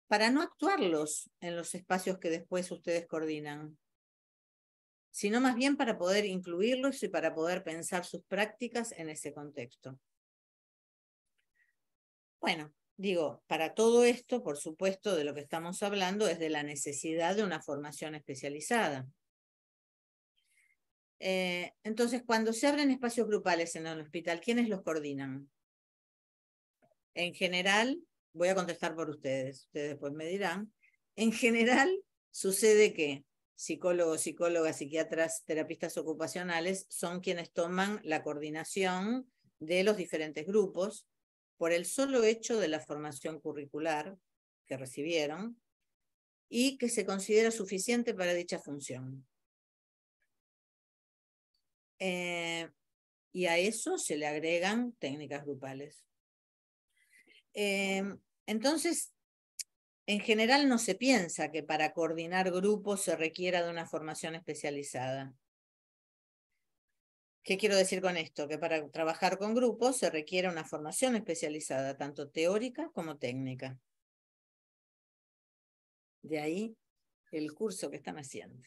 para no actuarlos en los espacios que después ustedes coordinan, sino más bien para poder incluirlos y para poder pensar sus prácticas en ese contexto. Bueno, digo, para todo esto, por supuesto, de lo que estamos hablando es de la necesidad de una formación especializada. Entonces, cuando se abren espacios grupales en el hospital, ¿quiénes los coordinan? En general, voy a contestar por ustedes después me dirán, en general sucede que psicólogos, psicólogas, psiquiatras, terapistas ocupacionales son quienes toman la coordinación de los diferentes grupos por el solo hecho de la formación curricular que recibieron y que se considera suficiente para dicha función. Y a eso se le agregan técnicas grupales. Entonces, en general no se piensa que para coordinar grupos se requiera de una formación especializada. ¿Qué quiero decir con esto? Que para trabajar con grupos se requiere una formación especializada, tanto teórica como técnica. De ahí el curso que están haciendo.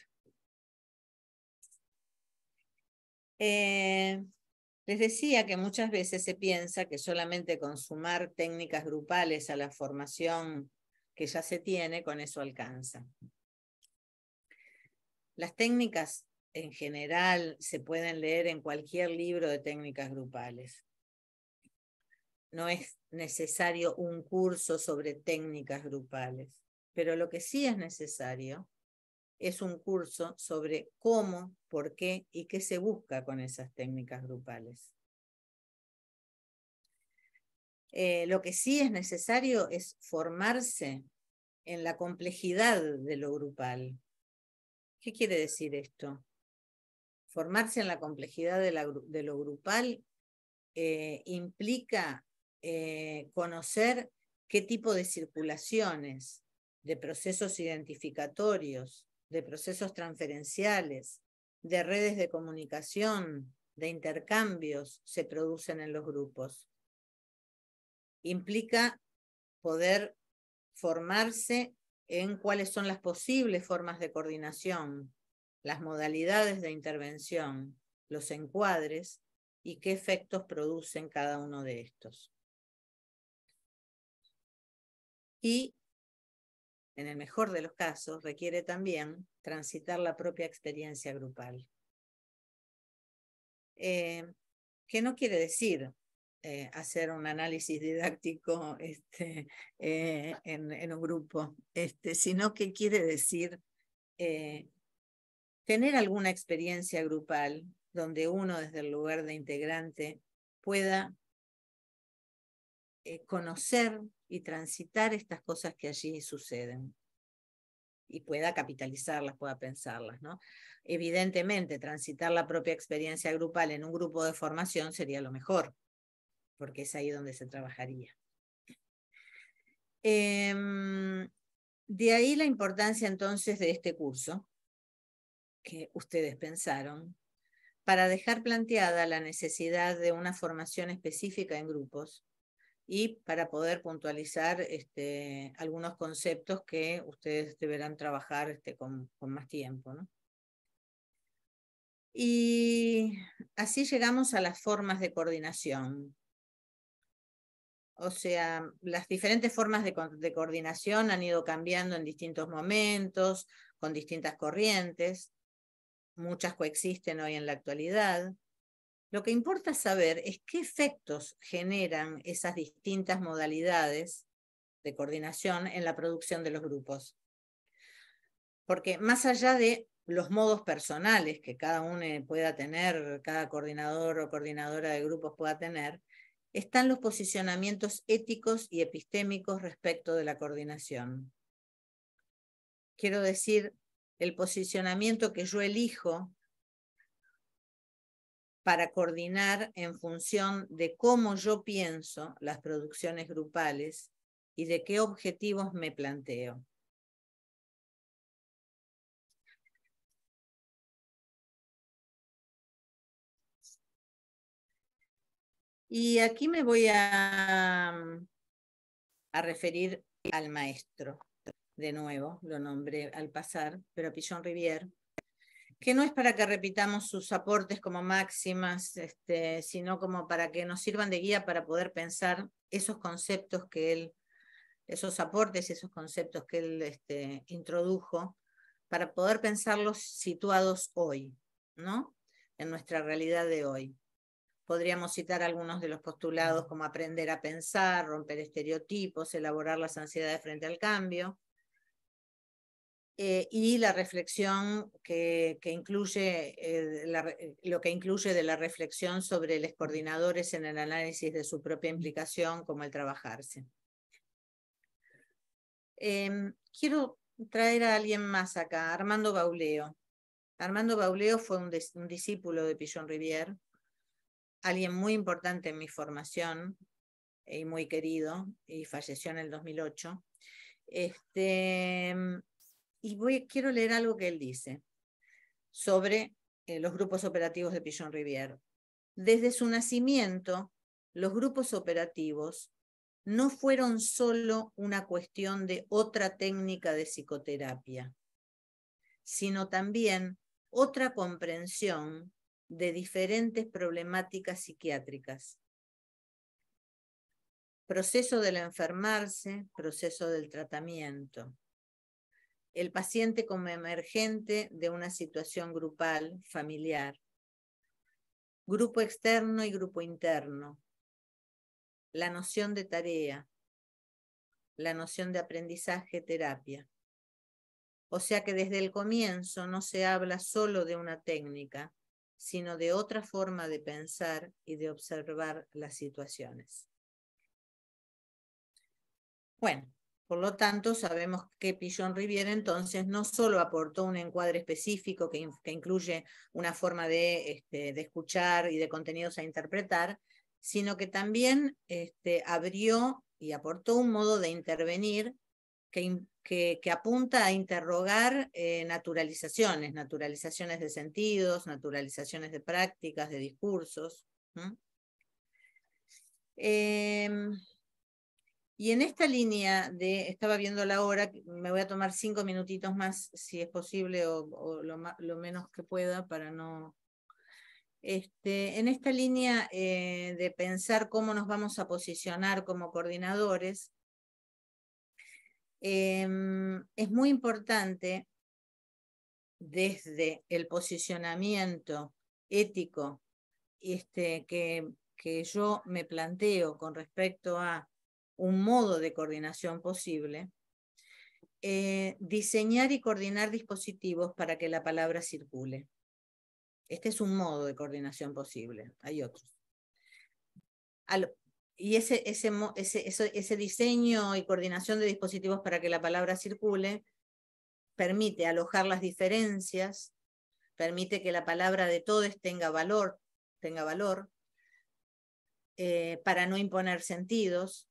Les decía que muchas veces se piensa que solamente con sumar técnicas grupales a la formación que ya se tiene, con eso alcanza. Las técnicas en general se pueden leer en cualquier libro de técnicas grupales. No es necesario un curso sobre técnicas grupales, pero lo que sí es necesario es un curso sobre cómo, por qué y qué se busca con esas técnicas grupales. Lo que sí es necesario es formarse en la complejidad de lo grupal. ¿Qué quiere decir esto? Formarse en la complejidad de lo grupal implica conocer qué tipo de circulaciones, de procesos identificatorios, de procesos transferenciales, de redes de comunicación, de intercambios se producen en los grupos. Implica poder formarse en cuáles son las posibles formas de coordinación, las modalidades de intervención, los encuadres y qué efectos producen cada uno de estos. Y, en el mejor de los casos, requiere también transitar la propia experiencia grupal. ¿Qué no quiere decir hacer un análisis didáctico en un grupo, sino que quiere decir tener alguna experiencia grupal donde uno desde el lugar de integrante pueda conocer y transitar estas cosas que allí suceden. y pueda capitalizarlas, pueda pensarlas, ¿no? Evidentemente, transitar la propia experiencia grupal en un grupo de formación sería lo mejor, porque es ahí donde se trabajaría. De ahí la importancia entonces de este curso que ustedes pensaron, para dejar planteada la necesidad de una formación específica en grupos y para poder puntualizar algunos conceptos que ustedes deberán trabajar con más tiempo, ¿no? Y así llegamos a las formas de coordinación. O sea, las diferentes formas de coordinación han ido cambiando en distintos momentos, con distintas corrientes. Muchas coexisten hoy en la actualidad. Lo que importa saber es qué efectos generan esas distintas modalidades de coordinación en la producción de los grupos. Porque más allá de los modos personales que cada uno pueda tener, cada coordinador o coordinadora de grupos pueda tener, están los posicionamientos éticos y epistémicos respecto de la coordinación. Quiero decir, el posicionamiento que yo elijo para coordinar en función de cómo yo pienso las producciones grupales y de qué objetivos me planteo. Y aquí me voy a referir al maestro. De nuevo, lo nombré al pasar, pero a Pichon-Rivière, que no es para que repitamos sus aportes como máximas, sino como para que nos sirvan de guía para poder pensar esos conceptos que él, esos aportes y esos conceptos que él introdujo, para poder pensarlos situados hoy, ¿no? En nuestra realidad de hoy. Podríamos citar algunos de los postulados como aprender a pensar, romper estereotipos, elaborar las ansiedades frente al cambio, y la reflexión que incluye, lo que incluye de la reflexión sobre los coordinadores en el análisis de su propia implicación como el trabajarse. Quiero traer a alguien más acá, Armando Bauleo. Armando Bauleo fue un discípulo de Pichon-Rivière, alguien muy importante en mi formación y muy querido, y falleció en el 2008. Y quiero leer algo que él dice sobre los grupos operativos de Pichon-Rivière. Desde su nacimiento, los grupos operativos no fueron solo una cuestión de otra técnica de psicoterapia, sino también otra comprensión de diferentes problemáticas psiquiátricas. Proceso del enfermarse, proceso del tratamiento. El paciente como emergente de una situación grupal, familiar. Grupo externo y grupo interno. La noción de tarea. La noción de aprendizaje, terapia. O sea que desde el comienzo no se habla solo de una técnica, sino de otra forma de pensar y de observar las situaciones. Bueno, por lo tanto, sabemos que Pichon-Rivière entonces no solo aportó un encuadre específico que incluye una forma de escuchar y de contenidos a interpretar, sino que también abrió y aportó un modo de intervenir que apunta a interrogar naturalizaciones de sentidos, naturalizaciones de prácticas, de discursos. Y en esta línea estaba viendo la hora, me voy a tomar 5 minutitos más, si es posible, o lo menos que pueda, para no... en esta línea de pensar cómo nos vamos a posicionar como coordinadores, es muy importante desde el posicionamiento ético que yo me planteo con respecto a un modo de coordinación posible, diseñar y coordinar dispositivos para que la palabra circule. Este es un modo de coordinación posible, hay otros. Y ese diseño y coordinación de dispositivos para que la palabra circule permite alojar las diferencias, permite que la palabra de todos tenga valor, para no imponer sentidos,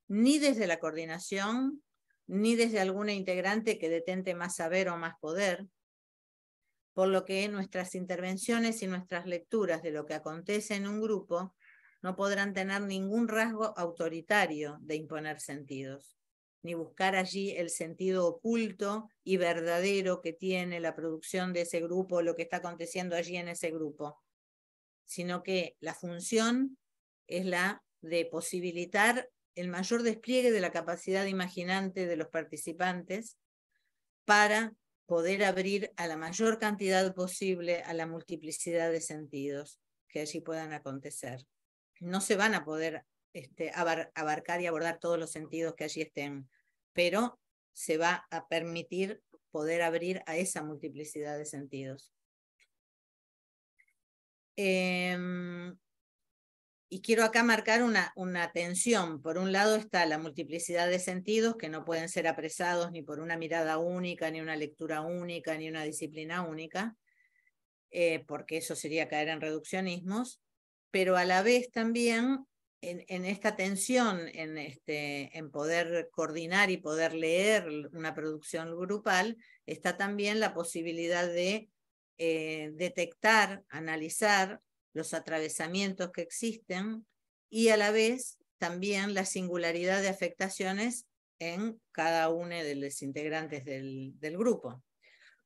ni desde la coordinación, ni desde alguna integrante que detente más saber o más poder, por lo que nuestras intervenciones y nuestras lecturas de lo que acontece en un grupo no podrán tener ningún rasgo autoritario de imponer sentidos, ni buscar allí el sentido oculto y verdadero que tiene la producción de ese grupo o lo que está aconteciendo allí en ese grupo, sino que la función es la de posibilitar el mayor despliegue de la capacidad imaginante de los participantes para poder abrir a la mayor cantidad posible a la multiplicidad de sentidos que allí puedan acontecer. No se van a poder abarcar y abordar todos los sentidos que allí estén, pero se va a permitir poder abrir a esa multiplicidad de sentidos. Y quiero acá marcar una tensión. Por un lado está la multiplicidad de sentidos que no pueden ser apresados ni por una mirada única, ni una lectura única, ni una disciplina única, porque eso sería caer en reduccionismos, pero a la vez también en esta tensión, en poder coordinar y poder leer una producción grupal, está también la posibilidad de detectar, analizar los atravesamientos que existen y a la vez también la singularidad de afectaciones en cada uno de los integrantes del grupo. O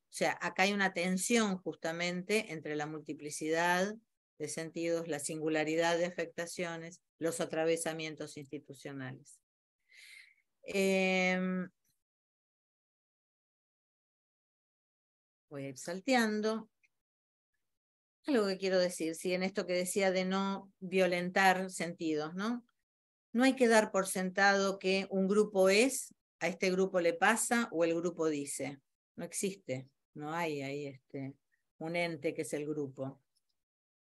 sea, acá hay una tensión justamente entre la multiplicidad de sentidos, la singularidad de afectaciones, los atravesamientos institucionales. Voy a ir salteando. Algo que quiero decir, sí, en esto que decía de no violentar sentidos, ¿no? No hay que dar por sentado que un grupo es, a este grupo le pasa o el grupo dice. No existe, no hay ahí un ente que es el grupo.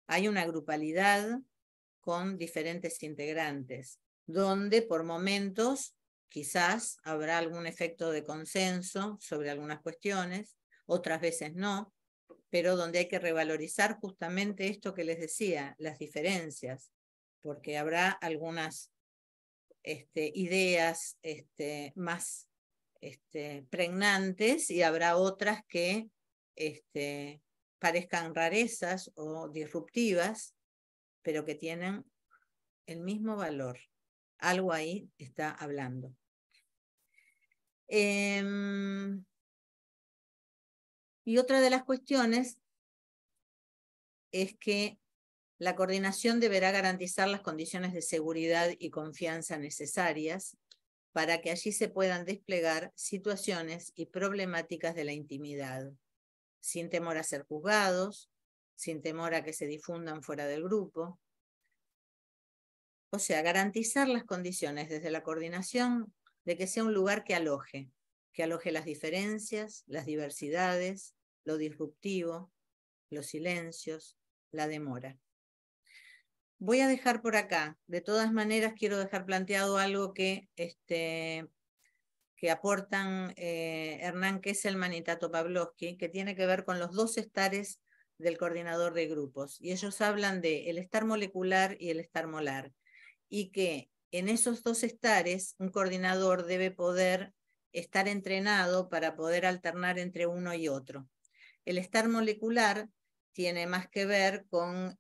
Hay una grupalidad con diferentes integrantes, donde por momentos quizás habrá algún efecto de consenso sobre algunas cuestiones, otras veces no, pero donde hay que revalorizar justamente esto que les decía, las diferencias, porque habrá algunas ideas más pregnantes y habrá otras que parezcan rarezas o disruptivas, pero que tienen el mismo valor. Algo ahí está hablando. Y otra de las cuestiones es que la coordinación deberá garantizar las condiciones de seguridad y confianza necesarias para que allí se puedan desplegar situaciones y problemáticas de la intimidad, sin temor a ser juzgados, sin temor a que se difundan fuera del grupo. O sea, garantizar las condiciones desde la coordinación de que sea un lugar que aloje las diferencias, las diversidades, lo disruptivo, los silencios, la demora. Voy a dejar por acá. De todas maneras, quiero dejar planteado algo que aportan Hernán Kesselman y Tato Pavlovsky, que tiene que ver con los dos estares del coordinador de grupos. Y ellos hablan de el estar molecular y el estar molar. Y que en esos dos estares, un coordinador debe poder estar entrenado para poder alternar entre uno y otro. El estar molecular tiene más que ver con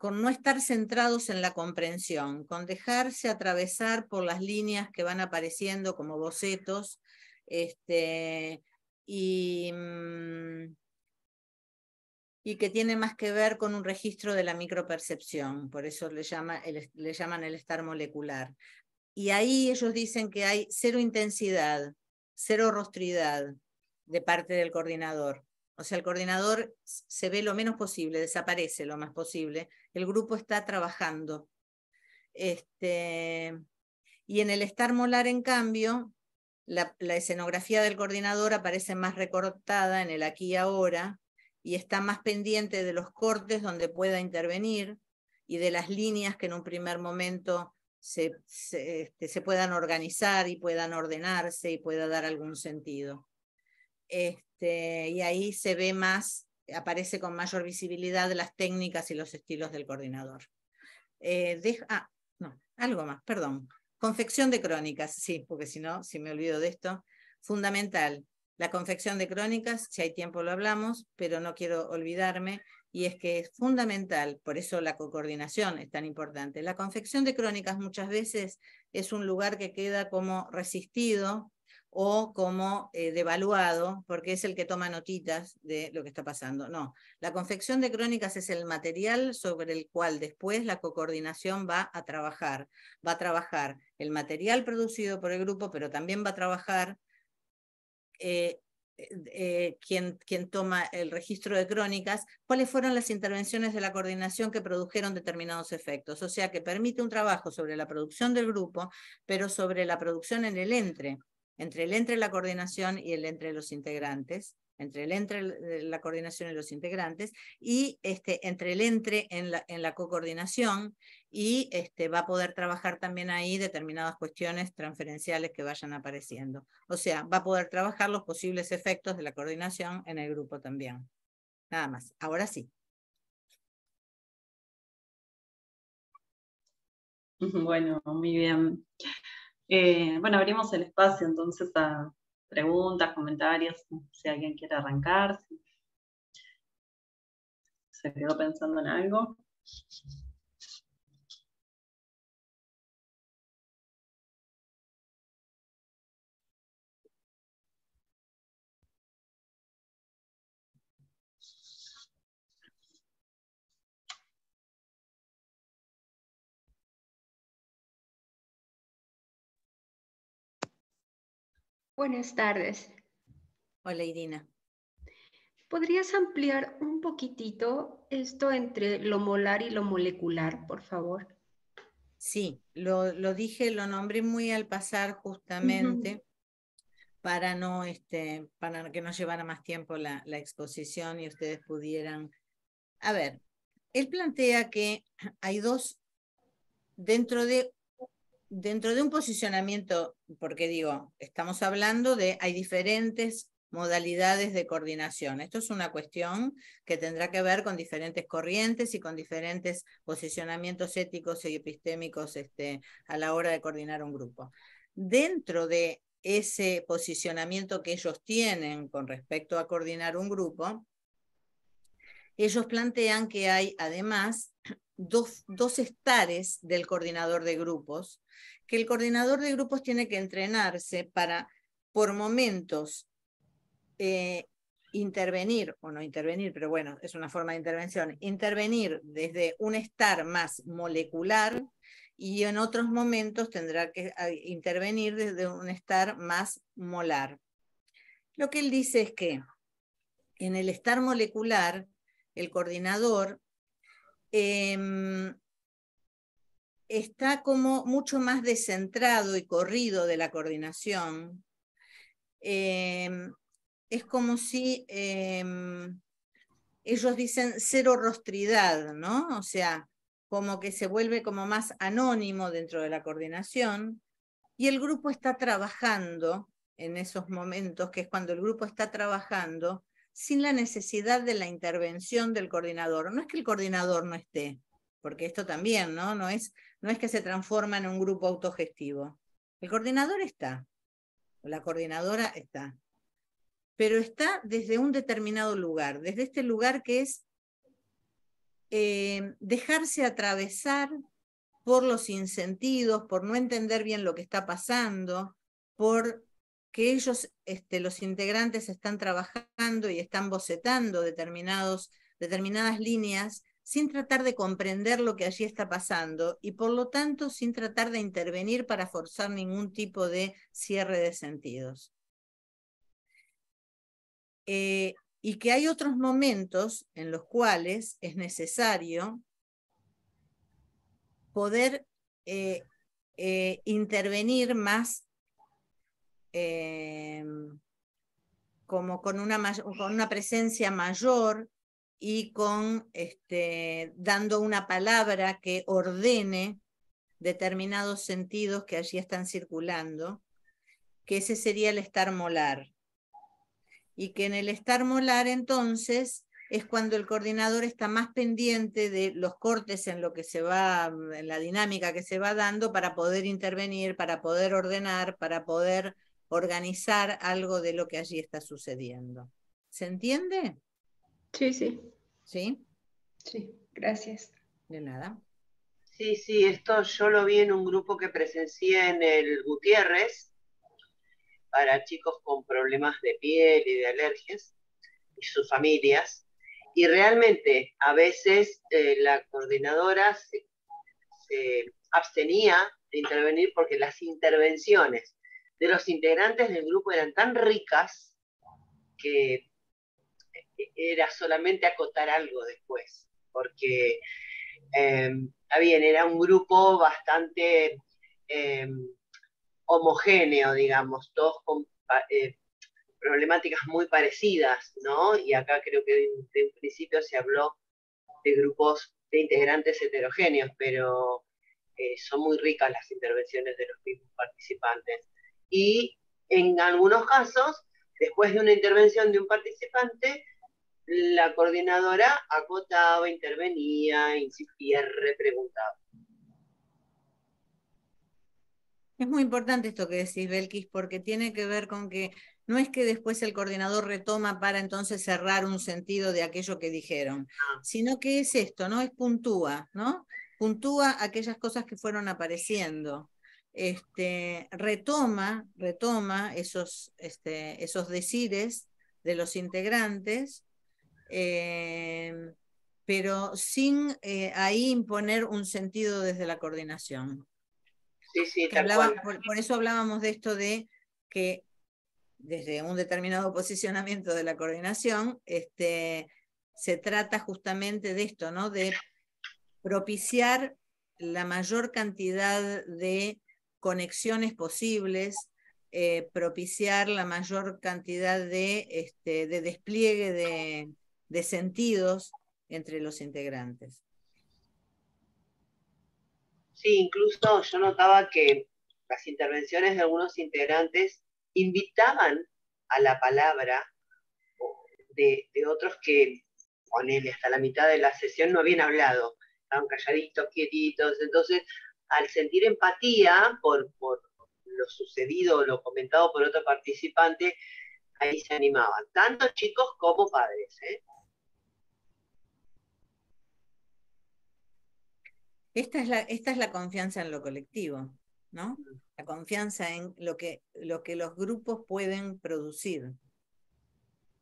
no estar centrados en la comprensión, con dejarse atravesar por las líneas que van apareciendo como bocetos, y que tiene más que ver con un registro de la micropercepción, por eso le llaman el estar molecular. Y ahí ellos dicen que hay cero intensidad, cero rostridad de parte del coordinador. O sea, el coordinador se ve lo menos posible, desaparece lo más posible. El grupo está trabajando. Y en el estar molar, en cambio, la escenografía del coordinador aparece más recortada en el aquí y ahora y está más pendiente de los cortes donde pueda intervenir y de las líneas que en un primer momento se puedan organizar y puedan ordenarse y pueda dar algún sentido. Y ahí se ve más, aparece con mayor visibilidad las técnicas y los estilos del coordinador. No, algo más, perdón. Confección de crónicas, sí, porque si no, si me olvido de esto. Fundamental, la confección de crónicas, si hay tiempo lo hablamos, pero no quiero olvidarme, y es que es fundamental, por eso la coordinación es tan importante. La confección de crónicas muchas veces es un lugar que queda como resistido o como devaluado, porque es el que toma notitas de lo que está pasando. No, la confección de crónicas es el material sobre el cual después la coordinación va a trabajar. Va a trabajar el material producido por el grupo, pero también va a trabajar quien toma el registro de crónicas, cuáles fueron las intervenciones de la coordinación que produjeron determinados efectos. O sea, que permite un trabajo sobre la producción del grupo, pero sobre la producción en el entre el entre la coordinación y el entre los integrantes, entre el entre la coordinación y los integrantes, y entre el entre en la coordinación, y va a poder trabajar también ahí determinadas cuestiones transferenciales que vayan apareciendo. O sea, va a poder trabajar los posibles efectos de la coordinación en el grupo también. Nada más. Ahora sí. Bueno, muy bien. Bueno, abrimos el espacio entonces a preguntas, comentarios, si alguien quiere arrancar, si se quedó pensando en algo. Buenas tardes. Hola, Irina. ¿Podrías ampliar un poquitito esto entre lo molar y lo molecular, por favor? Sí, lo dije, lo nombré muy al pasar justamente para que no llevara más tiempo la exposición y ustedes pudieran... A ver, él plantea que hay dos, dentro de un posicionamiento, porque digo, estamos hablando de, hay diferentes modalidades de coordinación. Esto es una cuestión que tendrá que ver con diferentes corrientes y con diferentes posicionamientos éticos y epistémicos a la hora de coordinar un grupo. Dentro de ese posicionamiento que ellos tienen con respecto a coordinar un grupo, ellos plantean que hay además dos estares del coordinador de grupos, que el coordinador de grupos tiene que entrenarse para, por momentos, intervenir, o no intervenir, pero bueno, es una forma de intervención, intervenir desde un estar más molecular, y en otros momentos tendrá que intervenir desde un estar más molar. Lo que él dice es que en el estar molecular, el coordinador está como mucho más descentrado y corrido de la coordinación. Es como si ellos dicen cero rostridad, ¿no? O sea, como que se vuelve como más anónimo dentro de la coordinación, y el grupo está trabajando en esos momentos, que es cuando el grupo está trabajando sin la necesidad de la intervención del coordinador. No es que el coordinador no esté, porque esto también, ¿no? No es que se transforma en un grupo autogestivo. El coordinador está, la coordinadora está, pero está desde un determinado lugar, desde este lugar que es dejarse atravesar por los sinsentidos, por no entender bien lo que está pasando, por que ellos, los integrantes, están trabajando y están bocetando determinadas líneas sin tratar de comprender lo que allí está pasando, y por lo tanto sin tratar de intervenir para forzar ningún tipo de cierre de sentidos. Y que hay otros momentos en los cuales es necesario poder intervenir más como con una presencia mayor y con dando una palabra que ordene determinados sentidos que allí están circulando, que ese sería el estar molar. Y que en el estar molar entonces es cuando el coordinador está más pendiente de los cortes en lo que se va, en la dinámica que se va dando para poder intervenir, para poder ordenar, para poder organizar algo de lo que allí está sucediendo. ¿Se entiende? Sí, sí, ¿Sí? sí, gracias. De nada. Sí, sí, esto yo lo vi en un grupo que presencié en el Gutiérrez para chicos con problemas de piel y de alergias y sus familias. Y realmente a veces la coordinadora se abstenía de intervenir porque las intervenciones de los integrantes del grupo eran tan ricas que era solamente acotar algo después, porque está bien, era un grupo bastante homogéneo, digamos, todos con problemáticas muy parecidas, ¿no? Y acá creo que de un principio se habló de grupos de integrantes heterogéneos, pero son muy ricas las intervenciones de los mismos participantes. Y en algunos casos, después de una intervención de un participante, la coordinadora acotaba, intervenía, insistía, repreguntaba. Es muy importante esto que decís, Belkis, porque tiene que ver con que no es que después el coordinador retoma para entonces cerrar un sentido de aquello que dijeron, sino que es esto, ¿no? Es puntúa, ¿no? Puntúa aquellas cosas que fueron apareciendo. Retoma esos decires de los integrantes, pero sin ahí imponer un sentido desde la coordinación. Sí, sí, Que tal cual. por eso hablábamos de esto de que desde un determinado posicionamiento de la coordinación, se trata justamente de esto, ¿no? De propiciar la mayor cantidad de conexiones posibles, propiciar la mayor cantidad de despliegue de sentidos entre los integrantes. Sí, incluso yo notaba que las intervenciones de algunos integrantes invitaban a la palabra de otros que, ponele, hasta la mitad de la sesión no habían hablado, estaban calladitos, quietitos. Entonces, al sentir empatía por lo sucedido, lo comentado por otro participante, ahí se animaban, tanto chicos como padres, ¿eh? Esta es la confianza en lo colectivo, ¿no? La confianza en lo que los grupos pueden producir.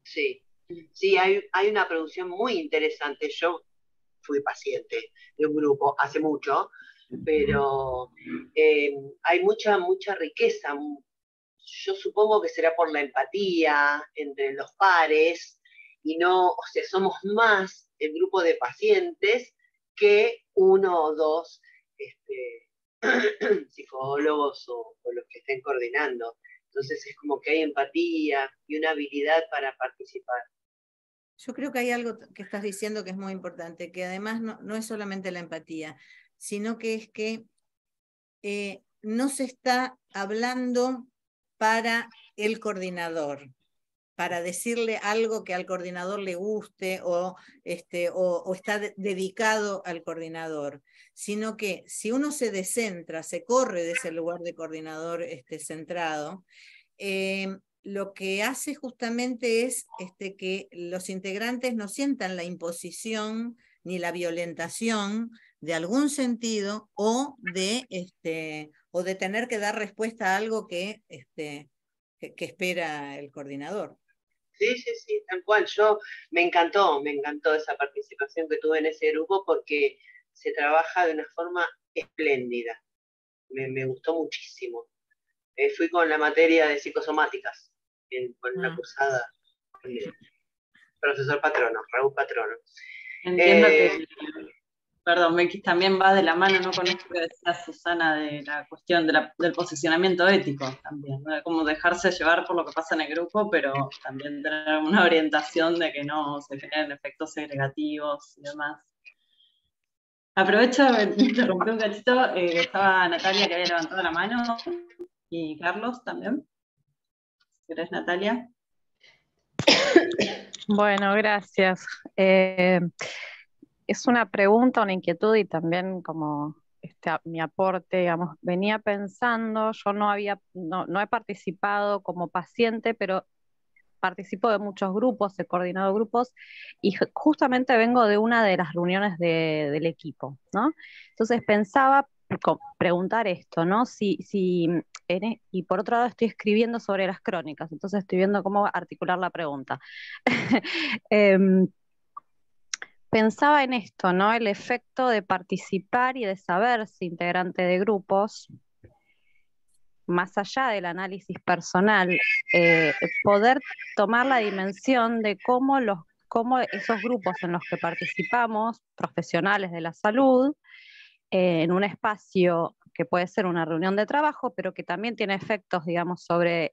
Sí, sí, hay una producción muy interesante. Yo fui paciente de un grupo hace mucho, pero hay mucha riqueza. Yo supongo que será por la empatía entre los pares y no, o sea, somos más el grupo de pacientes que uno o dos psicólogos o los que estén coordinando. Entonces es como que hay empatía y una habilidad para participar. Yo creo que hay algo que estás diciendo que es muy importante, que además no es solamente la empatía, sino que es que no se está hablando para el coordinador, para decirle algo que al coordinador le guste o está dedicado al coordinador, sino que si uno se descentra, se corre de ese lugar de coordinador centrado, lo que hace justamente es que los integrantes no sientan la imposición ni la violentación de algún sentido o de tener que dar respuesta a algo que espera el coordinador. Sí, sí, sí, tal cual. Me encantó esa participación que tuve en ese grupo porque se trabaja de una forma espléndida. Me gustó muchísimo. Fui con la materia de psicosomáticas, con la cursada profesor Patrono, Raúl Patrono. Entiendo que, perdón, Becky, también va de la mano, ¿no?, con esto que decía Susana de la cuestión del posicionamiento ético también, ¿no? Como dejarse llevar por lo que pasa en el grupo, pero también tener una orientación de que no se generen efectos segregativos y demás. Aprovecho, me interrumpí un cachito, estaba Natalia que había levantado la mano, y Carlos también. ¿Querés, Natalia? Bueno, gracias. Es una pregunta, una inquietud y también como mi aporte, digamos, venía pensando, yo no he participado como paciente, pero participo de muchos grupos, he coordinado grupos y justamente vengo de una de las reuniones del equipo, ¿no? Entonces pensaba preguntar esto, ¿no? Y por otro lado estoy escribiendo sobre las crónicas, entonces estoy viendo cómo articular la pregunta. Em, Pensaba en esto, ¿no? El efecto de participar y de saberse integrante de grupos, más allá del análisis personal, poder tomar la dimensión de cómo esos grupos en los que participamos, profesionales de la salud, en un espacio que puede ser una reunión de trabajo, pero que también tiene efectos, digamos, sobre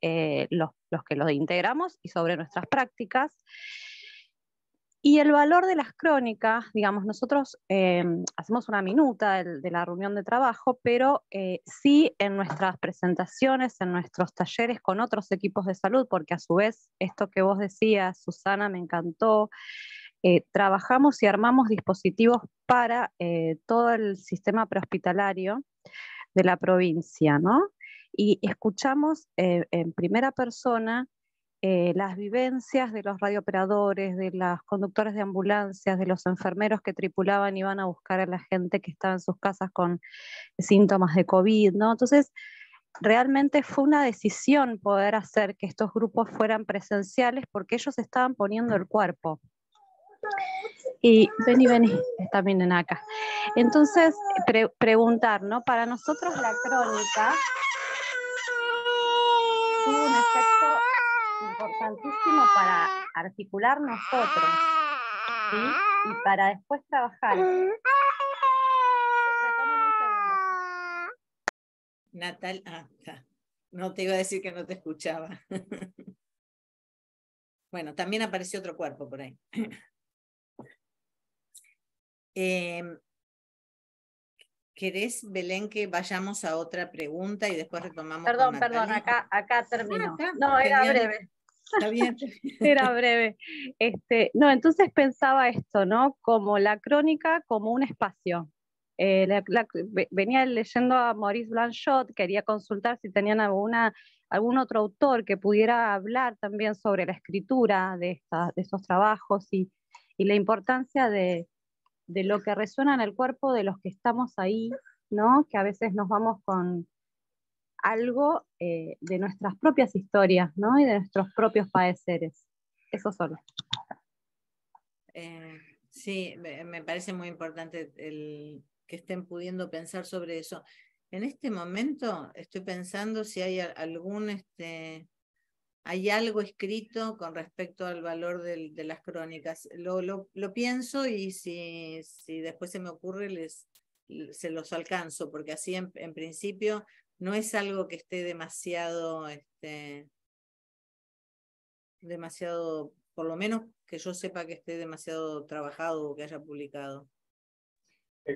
los que los integramos y sobre nuestras prácticas. Y el valor de las crónicas, digamos, nosotros hacemos una minuta de la reunión de trabajo, pero sí en nuestras presentaciones, en nuestros talleres con otros equipos de salud, porque a su vez, esto que vos decías, Susana, me encantó, trabajamos y armamos dispositivos para todo el sistema prehospitalario de la provincia, ¿no? Y escuchamos en primera persona las vivencias de los radiooperadores, de los conductores de ambulancias, de los enfermeros que tripulaban y iban a buscar a la gente que estaba en sus casas con síntomas de COVID, ¿no? Entonces, realmente fue una decisión poder hacer que estos grupos fueran presenciales porque ellos estaban poniendo el cuerpo. Y vení, también vienen acá. Entonces, preguntar, ¿no? Para nosotros la crónica tuvo un efecto importantísimo para articular nosotros, ¿sí? Y para después trabajar. Natal, no te iba a decir que no te escuchaba. Bueno, también apareció otro cuerpo por ahí. ¿Querés, Belén, que vayamos a otra pregunta y después retomamos Perdón, con Natalia? acá terminó. Acá, no, era genial. breve. Está bien. Era breve. No, entonces pensaba esto, ¿no? Como la crónica como un espacio. Venía leyendo a Maurice Blanchot, quería consultar si tenían algún otro autor que pudiera hablar también sobre la escritura de estos trabajos y la importancia de lo que resuena en el cuerpo de los que estamos ahí, ¿no? Que a veces nos vamos con algo de nuestras propias historias, ¿no? Y de nuestros propios padeceres. Eso solo. Sí, me parece muy importante el que estén pudiendo pensar sobre eso. En este momento estoy pensando si hay hay algo escrito con respecto al valor de las crónicas. Lo pienso y si después se me ocurre se los alcanzo, porque así en principio no es algo que esté demasiado, por lo menos que yo sepa que esté demasiado trabajado o que haya publicado.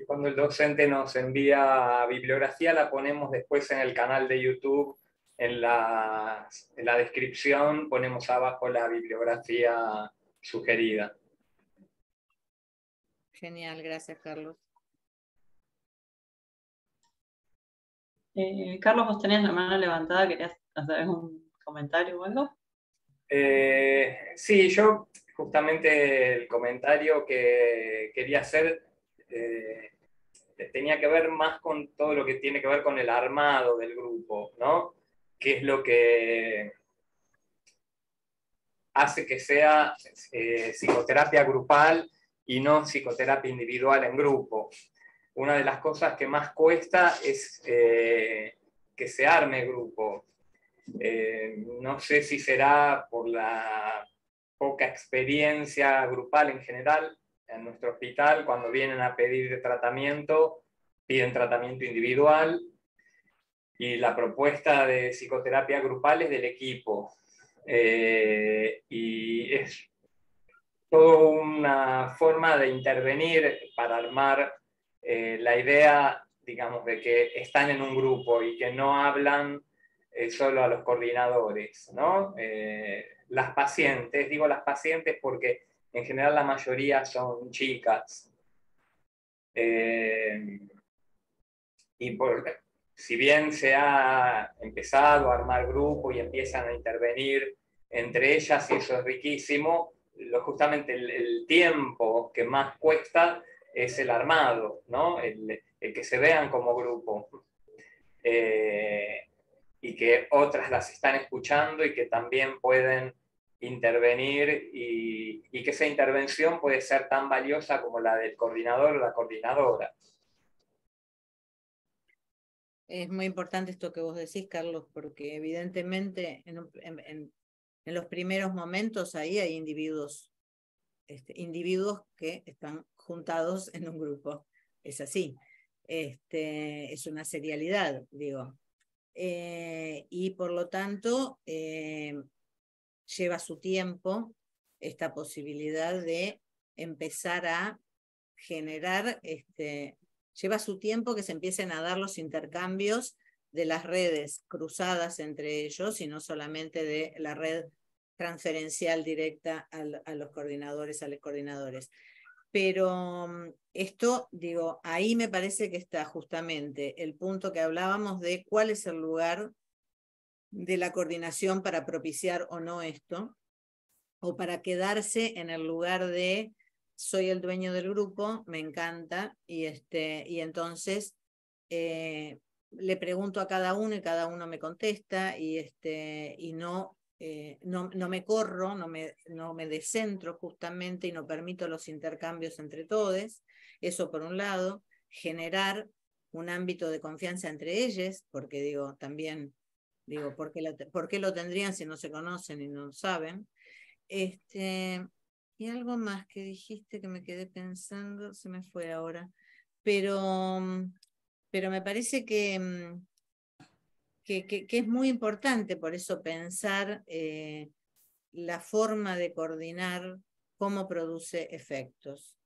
Cuando el docente nos envía bibliografía, la ponemos después en el canal de YouTube, en la descripción ponemos abajo la bibliografía sugerida. Genial, gracias, Carlos. Carlos, vos tenías la mano levantada, ¿querías hacer un comentario o algo? Sí, yo justamente el comentario que quería hacer tenía que ver más con todo lo que tiene que ver con el armado del grupo, ¿no? Que es lo que hace que sea psicoterapia grupal y no psicoterapia individual en grupo. Una de las cosas que más cuesta es que se arme grupo. No sé si será por la poca experiencia grupal en general en nuestro hospital. Cuando vienen a pedir tratamiento, piden tratamiento individual, y la propuesta de psicoterapia grupal es del equipo. Y es toda una forma de intervenir para armar la idea, digamos, de que están en un grupo y que no hablan solo a los coordinadores, ¿no? Las pacientes, digo las pacientes porque en general la mayoría son chicas. Y si bien se ha empezado a armar grupo y empiezan a intervenir entre ellas, y eso es riquísimo, justamente el tiempo que más cuesta es el armado, ¿no? El que se vean como grupo. Y que otras las están escuchando y que también pueden intervenir y que esa intervención puede ser tan valiosa como la del coordinador o la coordinadora. Es muy importante esto que vos decís, Carlos, porque evidentemente en los primeros momentos ahí hay individuos que están juntados en un grupo. Es así. Es una serialidad, digo. Y por lo tanto lleva su tiempo esta posibilidad de empezar a generar, lleva su tiempo que se empiecen a dar los intercambios de las redes cruzadas entre ellos y no solamente de la red transferencial directa a los coordinadores, a los coordinadores. Pero esto, digo, ahí me parece que está justamente el punto que hablábamos de cuál es el lugar de la coordinación para propiciar o no esto, o para quedarse en el lugar de soy el dueño del grupo, me encanta, y entonces le pregunto a cada uno y cada uno me contesta, y no me corro, no me descentro justamente y no permito los intercambios entre todos. Eso por un lado, generar un ámbito de confianza entre ellos, porque digo, también, digo, ¿por qué lo tendrían si no se conocen y no saben? Y algo más que dijiste que me quedé pensando, se me fue ahora, pero me parece que es muy importante por eso pensar la forma de coordinar cómo produce efectos.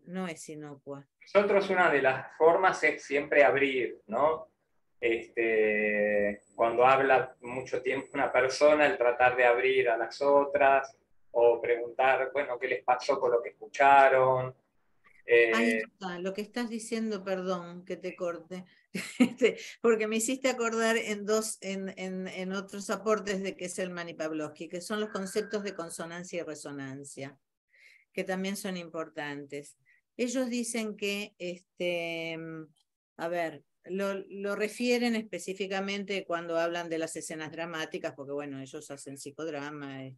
No es inocua. Nosotros una de las formas es siempre abrir, ¿no? Cuando habla mucho tiempo una persona, el tratar de abrir a las otras o preguntar, bueno, ¿qué les pasó con lo que escucharon? Ahí está, lo que estás diciendo, perdón que te corte, porque me hiciste acordar en otros aportes de Kesselman y Pavlovsky, que son los conceptos de consonancia y resonancia, que también son importantes. Ellos dicen que, a ver, lo refieren específicamente cuando hablan de las escenas dramáticas, porque bueno, ellos hacen psicodrama,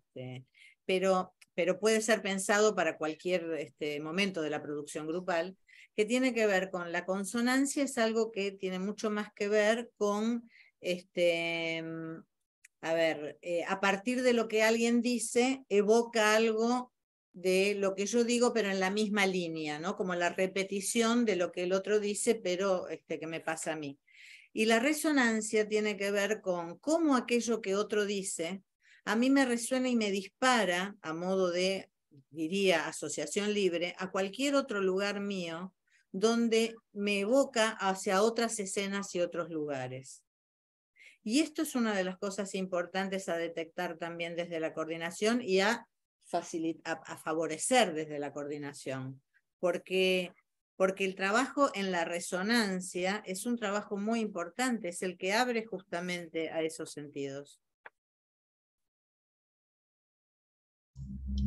pero puede ser pensado para cualquier momento de la producción grupal, que tiene que ver con la consonancia, es algo que tiene mucho más que ver con, a partir de lo que alguien dice, evoca algo de lo que yo digo, pero en la misma línea, ¿no? Como la repetición de lo que el otro dice, pero que me pasa a mí. Y la resonancia tiene que ver con cómo aquello que otro dice a mí me resuena y me dispara, a modo de, diría, asociación libre, a cualquier otro lugar mío, donde me evoca hacia otras escenas y otros lugares. Y esto es una de las cosas importantes a detectar también desde la coordinación y a favorecer desde la coordinación, porque el trabajo en la resonancia es un trabajo muy importante, es el que abre justamente a esos sentidos.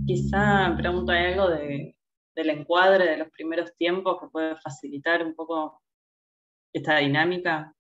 Quizá pregunto, ¿hay algo del encuadre de los primeros tiempos que puede facilitar un poco esta dinámica?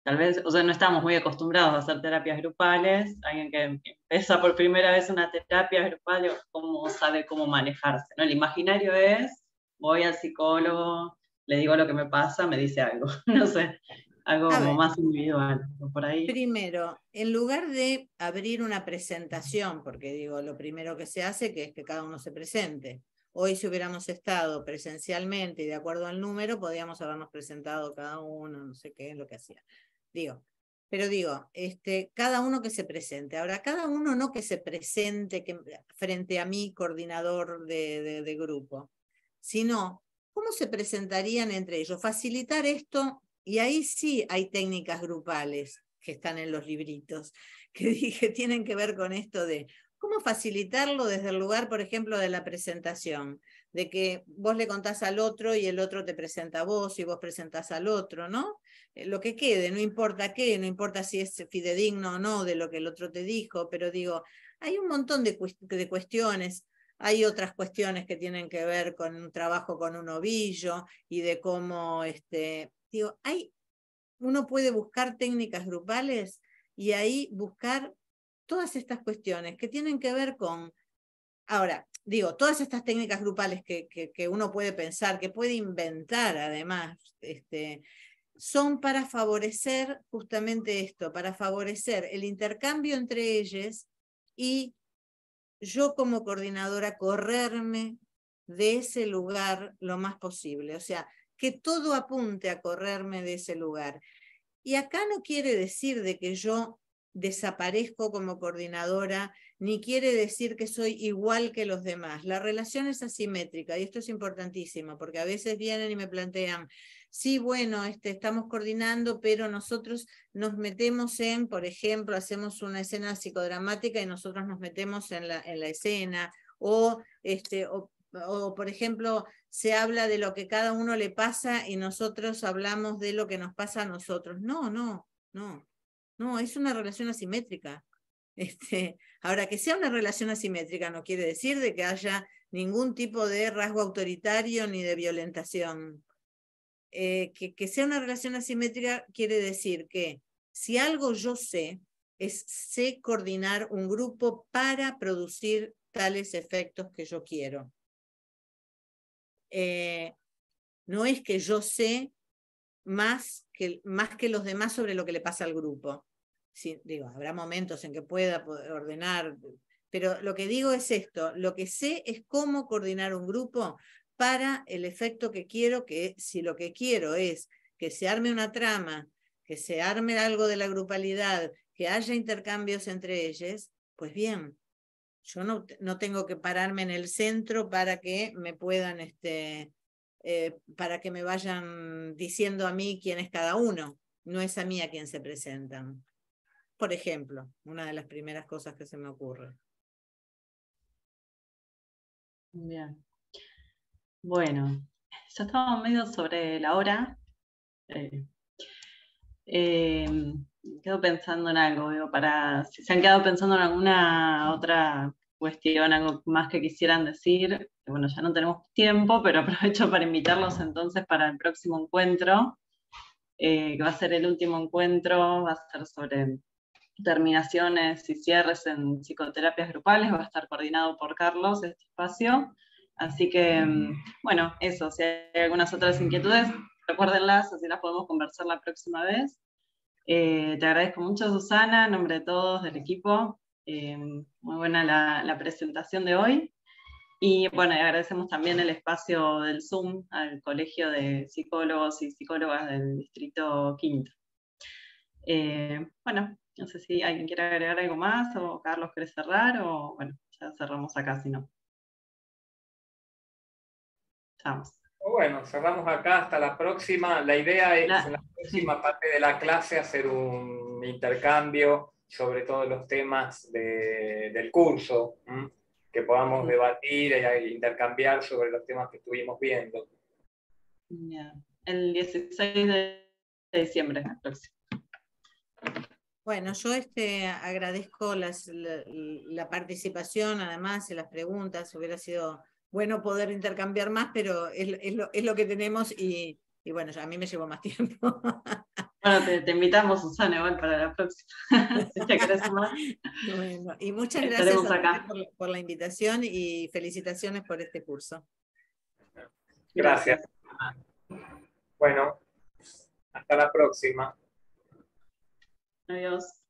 Tal vez, o sea, no estamos muy acostumbrados a hacer terapias grupales. Alguien que empieza por primera vez una terapia grupal, ¿cómo sabe cómo manejarse? ¿No? El imaginario es, voy al psicólogo, le digo lo que me pasa, me dice algo. No sé, algo como más individual. Por ahí. Primero, en lugar de abrir una presentación, porque digo, lo primero que se hace que es que cada uno se presente. Hoy si hubiéramos estado presencialmente y de acuerdo al número, podíamos habernos presentado cada uno, no sé qué es lo que hacía. Pero cada uno que se presente. Ahora, cada uno no que se presente frente a mí, coordinador de grupo, sino ¿cómo se presentarían entre ellos? Facilitar esto, y ahí sí hay técnicas grupales que están en los libritos, que dije tienen que ver con esto de cómo facilitarlo desde el lugar, por ejemplo, de la presentación, de que vos le contás al otro y el otro te presenta a vos y vos presentás al otro, ¿no? Lo que quede, no importa qué, no importa si es fidedigno o no de lo que el otro te dijo, pero digo, hay un montón de cuestiones. Hay otras cuestiones que tienen que ver con un trabajo con un ovillo y de cómo, digo, uno puede buscar técnicas grupales y ahí buscar todas estas cuestiones que tienen que ver con, ahora, digo, todas estas técnicas grupales que uno puede pensar, que puede inventar además, son para favorecer justamente esto, para favorecer el intercambio entre ellos y yo como coordinadora correrme de ese lugar lo más posible. O sea, que todo apunte a correrme de ese lugar. Y acá no quiere decir de que yo desaparezco como coordinadora, ni quiere decir que soy igual que los demás. La relación es asimétrica y esto es importantísimo, porque a veces vienen y me plantean, sí, bueno, estamos coordinando, pero nosotros nos metemos en, por ejemplo, hacemos una escena psicodramática y nosotros nos metemos en la escena, o por ejemplo, se habla de lo que cada uno le pasa y nosotros hablamos de lo que nos pasa a nosotros. No, es una relación asimétrica. Ahora, que sea una relación asimétrica no quiere decir de que haya ningún tipo de rasgo autoritario ni de violentación. Que sea una relación asimétrica quiere decir que si algo yo sé coordinar un grupo para producir tales efectos que yo quiero. No es que yo sé más que los demás sobre lo que le pasa al grupo. Sí, digo, habrá momentos en que pueda ordenar, pero lo que digo es esto, lo que sé es cómo coordinar un grupo para el efecto que quiero, que si lo que quiero es que se arme una trama, que se arme algo de la grupalidad, que haya intercambios entre ellos, pues bien, yo no tengo que pararme en el centro para que me puedan, para que me vayan diciendo a mí quién es cada uno. No es a mí a quien se presentan. Por ejemplo, una de las primeras cosas que se me ocurre. Bien. Bueno, ya estamos medio sobre la hora. Quedo pensando en algo, digo, si se han quedado pensando en alguna otra cuestión, algo más que quisieran decir. Bueno, ya no tenemos tiempo, pero aprovecho para invitarlos entonces para el próximo encuentro, que va a ser el último encuentro, va a ser sobre terminaciones y cierres en psicoterapias grupales, va a estar coordinado por Carlos este espacio. Así que, bueno, eso, si hay algunas otras inquietudes, recuérdenlas, así las podemos conversar la próxima vez. Te agradezco mucho, Susana, en nombre de todos del equipo. Muy buena la presentación de hoy. Y bueno, agradecemos también el espacio del Zoom al Colegio de Psicólogos y Psicólogas del Distrito Quinto. Bueno, no sé si alguien quiere agregar algo más, o Carlos quiere cerrar, o bueno, ya cerramos acá, si no. Estamos. Bueno, cerramos acá, hasta la próxima. La idea es en la próxima parte de la clase hacer un intercambio sobre todos los temas del curso, que podamos debatir e intercambiar sobre los temas que estuvimos viendo. Bien. El 16 de diciembre, la próxima. Bueno, yo agradezco la participación, además, y las preguntas. Hubiera sido bueno poder intercambiar más, pero es lo que tenemos y bueno, ya a mí me llevó más tiempo. Bueno, te invitamos, Susana, igual para la próxima. Si te querés sumar. Bueno, y muchas gracias a por la invitación y felicitaciones por este curso. Gracias. Bueno, hasta la próxima. Adiós.